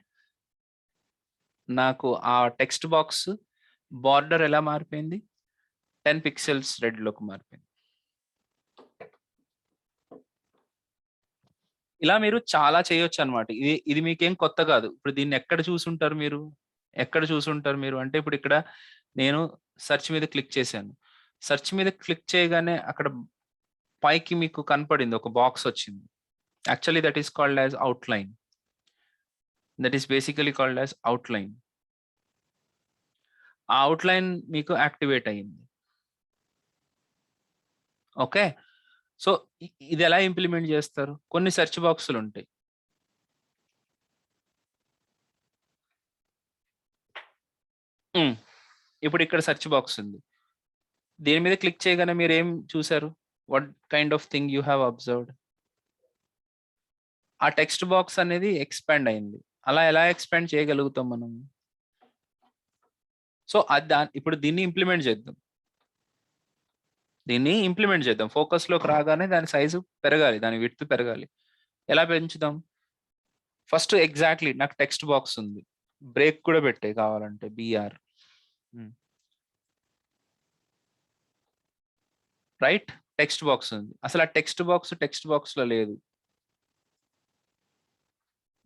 నాకు ఆ టెక్స్ట్ బాక్స్ బార్డర్ ఎలా మారిపోయింది? 10 పిక్సెల్స్ రెడ్‌లోకి మారిపోయింది. ఇలా మీరు చాలా చేయొచ్చనమాట. ఇది మీకేం కొత్త కాదు. ఇప్పుడు దీన్ని ఎక్కడ చూసుంటారు మీరు? అంటే ఇప్పుడు ఇక్కడ నేను సెర్చ్ మీద క్లిక్ చేశాను. సెర్చ్ మీద క్లిక్ చేయగానే అక్కడ పైకి మీకు కనపడింది. ఒక బాక్స్ వచ్చింది. Actually that is called as outline. That is basically called as outline. ఆ ఔట్‌లైన్ మీకు యాక్టివేట్ అయింది. ఓకే. సో, ఇది ఎలా ఇంప్లిమెంట్ చేస్తారు? కొన్ని సెర్చ్ బాక్సులుంటాయి. హ్మ్. ఇప్పుడు ఇక్కడ సెర్చ్ బాక్స్ ఉంది. దీని మీద క్లిక్ చేయగానే మీరేం చూసారు? What kind of thing you have observed? ఆ టెక్స్ట్ బాక్స్ అనేది ఎక్స్‌పాండ్ అయింది. అలా ఎలా ఎక్స్‌పాండ్ చేయగలుగుతాం మనం? సో, ఇప్పుడు దీన్ని ఇంప్లిమెంట్ చేద్దాం. దీన్ని ఇంప్లిమెంట్ చేద్దాం. ఫోకస్‌లోకి రాగానే దాని సైజు పెరగాలి. దాని విడ్త్ పెరగాలి. ఎలా పెంచుదాం? ఫస్ట్ ఎగ్జాక్ట్‌లీ నాకు టెక్స్ట్ బాక్స్ ఉంది. బ్రేక్ కూడా పెట్టేయి కావాలంటే బీఆర్. రైట్? టెక్స్ట్ బాక్స్ ఉంది. అసలు ఆ టెక్స్ట్ బాక్స్‌లో లేదు.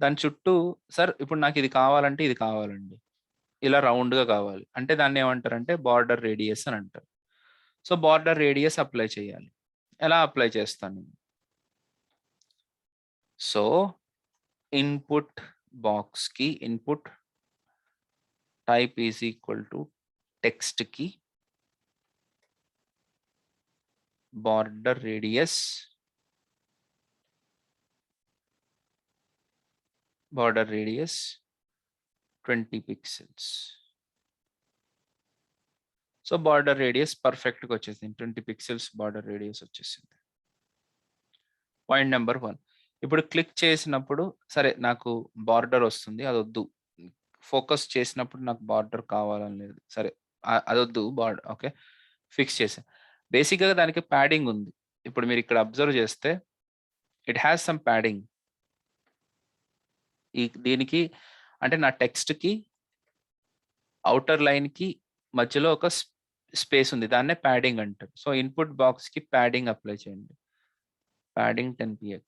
దాని చుట్టూ సార్ ఇప్పుడు నాకు ఇది కావాలంటే ఇది కావాలండి. ఇలా రౌండ్‌గా కావాలి. అంటే దాన్ని ఏమంటారంటే బార్డర్ రేడియస్ అని అంటారు. సో, బార్డర్ రేడియస్ అప్లై చేయాలి. ఎలా అప్లై చేస్తాను? సో, ఇన్‌పుట్ బాక్స్‌కి input type is equal to టెక్స్ట్‌కి border radius 20 pixels. So, border radius పర్ఫెక్ట్‌గా వచ్చేసింది. 20 పిక్సెల్స్ బార్డర్ రేడియస్ వచ్చేసింది. Point number 1. ఇప్పుడు క్లిక్ చేసినప్పుడు సరే నాకు బార్డర్ వస్తుంది. అదొద్దు. ఫోకస్ చేసినప్పుడు నాకు బార్డర్ కావాలని లేదు. సరే అదొద్దు ఓకే. ఫిక్స్ చేశా. బేసిక్‌గా దానికి ప్యాడింగ్ ఉంది. ఇప్పుడు మీరు ఇక్కడ అబ్జర్వ్ చేస్తే ఇట్ హాస్ సమ్ ప్యాడింగ్. దీనికి అంటే నా టెక్స్ట్‌కి ఔటర్ లైన్‌కి మధ్యలో ఒక స్పేస్ ఉంది. దాన్నే ప్యాడింగ్ అంటారు. సో, ఇన్‌పుట్ బాక్స్‌కి ప్యాడింగ్ అప్లై చేయండి. Padding 10 px.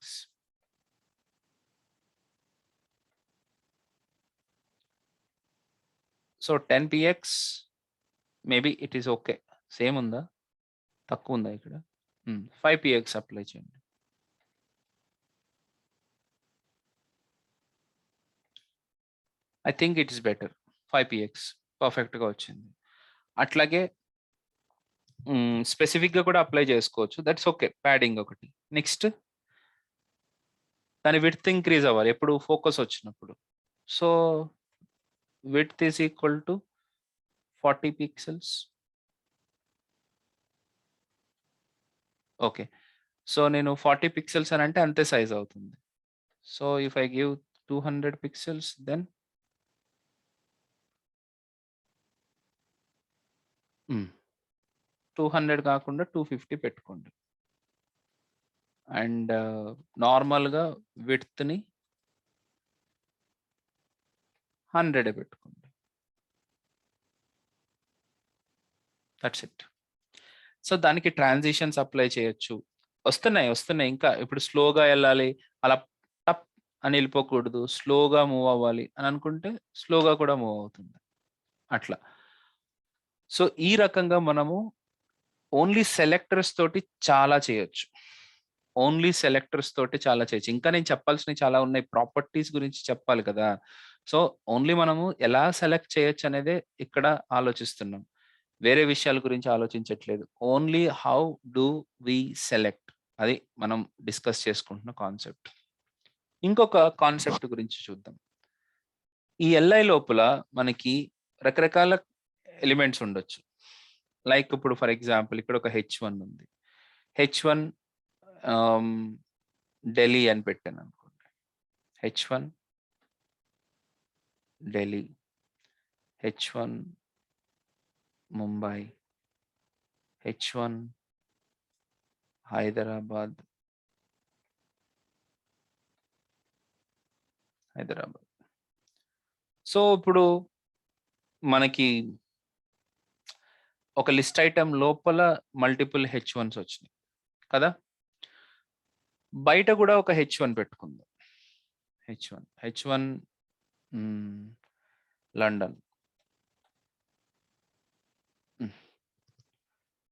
So, 10 px maybe it is okay. Same ఉందా? తక్కువ ఉందా ఇక్కడ? 5 px అప్లై చేయండి. I think it is better. 5 px పర్ఫెక్ట్‌గా వచ్చింది. అట్లాగే స్పెసిఫిక్‌గా కూడా అప్లై చేసుకోవచ్చు. That's okay. ప్యాడింగ్ ఒకటి. నెక్స్ట్ దాని విడ్త్ ఇంక్రీజ్ అవ్వాలి. ఎప్పుడు ఫోకస్ వచ్చినప్పుడు. So, width is equal to 40 pixels. Okay. So, నేను 40 పిక్సెల్స్ అని అంటే అంతే సైజ్ అవుతుంది. So, if I give 200 pixels then 200 కాకుండా 250 పెట్టుకోండి. అండ్ నార్మల్‌గా విడ్త్‌ని 100 పెట్టుకోండి. That's it. సో, దానికి ట్రాన్సిషన్స్ అప్లై చేయొచ్చు. వస్తున్నాయి. ఇంకా ఇప్పుడు స్లోగా ఎళ్ళాలి. అలా టప్ అని ఎళ్ళిపోకూడదు. స్లోగా మూవ్ అవ్వాలి అని అనుకుంటే స్లోగా కూడా మూవ్ అవుతుంది. అట్లా. సో, ఈ రకంగా మనము ఓన్లీ సెలెక్టర్స్ తోటి చాలా చేయొచ్చు. ఇంకా నేను చెప్పాల్సినవి చాలా ఉన్నాయి. ప్రాపర్టీస్ గురించి చెప్పాలి కదా! సో, ఓన్లీ మనము ఎలా సెలెక్ట్ చేయొచ్చు అనేదే ఇక్కడ ఆలోచిస్తున్నాం. వేరే విషయాల గురించి ఆలోచించట్లేదు. Only how do we select అది మనం డిస్కస్ చేసుకుంటున్న కాన్సెప్ట్. ఇంకొక కాన్సెప్ట్ గురించి చూద్దాం. ఈ ఎల్ఐ లోపల మనకి రకరకాల ఎలిమెంట్స్ ఉండొచ్చు. లైక్ ఇప్పుడు ఫర్ ఎగ్జాంపుల్ ఇక్కడ ఒక హెచ్1 ఉంది. హెచ్1 ఆహ్, ఢిల్లీ అని పెట్టాననుకోండి. H1 Delhi, H1 Mumbai, H1 Hyderabad. So, ఇప్పుడు మనకి ఒక లిస్ట్ ఐటెమ్ లోపల మల్టిపుల్ హెచ్1స్ వచ్చినాయి కదా! బయట కూడా ఒక హెచ్1 పెట్టుకుందాం. H1 London.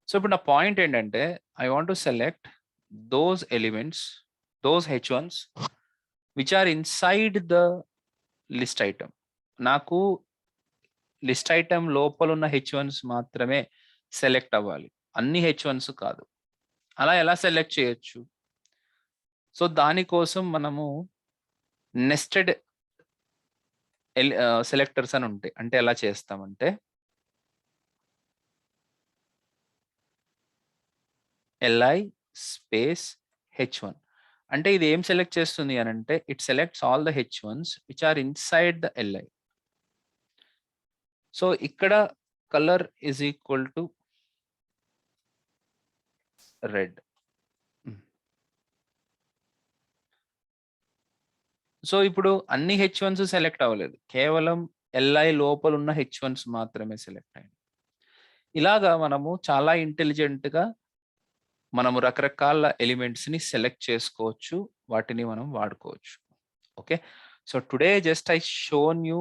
సో, ఇప్పుడు నా పాయింట్ ఏంటంటే I want to select those elements, those హెచ్1స్ which are inside the list item. నాకు లిస్ట్ ఐటెమ్ లోపలున్న హెచ్1స్ మాత్రమే సెలెక్ట్ అవ్వాలి. అన్ని హెచ్1స్ కాదు. అలా ఎలా సెలెక్ట్ చేయొచ్చు? సో, దానికోసం మనము నెస్టెడ్ సెలెక్టర్స్ అని ఉంటాయి. అంటే ఎలా చేస్తామంటే ఎల్ఐ స్పేస్ హెచ్1 అంటే ఇది ఏం సెలెక్ట్ చేస్తుంది అనంటే ఇట్ సెలెక్ట్స్ ఆల్ ద హెచ్1స్ which are inside the LI. So, ఇక్కడ colour is equal to red. So ఇప్పుడు అన్ని H1s సెలెక్ట్ అవ్వలేదు. కేవలం LI లోపల ఉన్న H1s మాత్రమే సెలెక్ట్ అయ్యాయి. ఇలాగా మనము చాలా ఇంటెలిజెంట్‌గా మనము రకరకాల ఎలిమెంట్స్‌ని సెలెక్ట్ చేసుకోవచ్చు. వాటిని మనం వాడుకోవచ్చు. Okay. So today just I shown you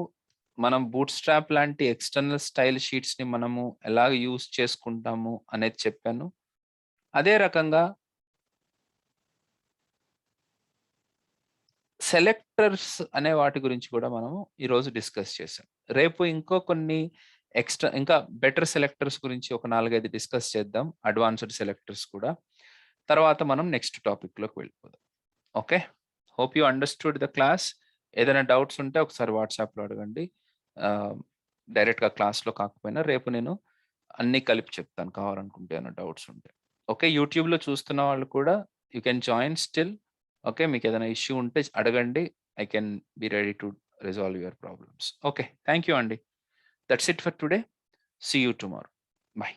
మనం బూట్‌స్ట్రాప్ లాంటి ఎక్స్‌టర్నల్ స్టైల్ షీట్స్‌ని మనము ఎలా యూజ్ చేసుకుంటాము అనేది చెప్పాను. అదే రకంగా సెలెక్టర్స్ అనే వాటి గురించి కూడా మనము ఈరోజు డిస్కస్ చేసాం. రేపు ఇంకో కొన్ని ఇంకా బెటర్ సెలెక్టర్స్ గురించి ఒక 4, 5 డిస్కస్ చేద్దాం. అడ్వాన్స్‌డ్ సెలెక్టర్స్ కూడా. తర్వాత మనం నెక్స్ట్ టాపిక్‌లోకి వెళ్ళిపోదాం. Okay. Hope you understood the class. ఏదైనా డౌట్స్ ఉంటే ఒకసారి వాట్సాప్‌లో అడగండి. డైరెక్ట్‌గా క్లాస్‌లో కాకపోయినా రేపు నేను అన్నీ కలిపి చెప్తాను కావాలనుకుంటే ఏమైనా డౌట్స్ ఉంటే. ఓకే. యూట్యూబ్‌లో చూస్తున్న వాళ్ళు కూడా you can join still. Okay. మీకేదైనా ఇష్యూ ఉంటే అడగండి. I can be ready to resolve your problems. Okay. Thank you అండి. That's it for today. See you tomorrow. By.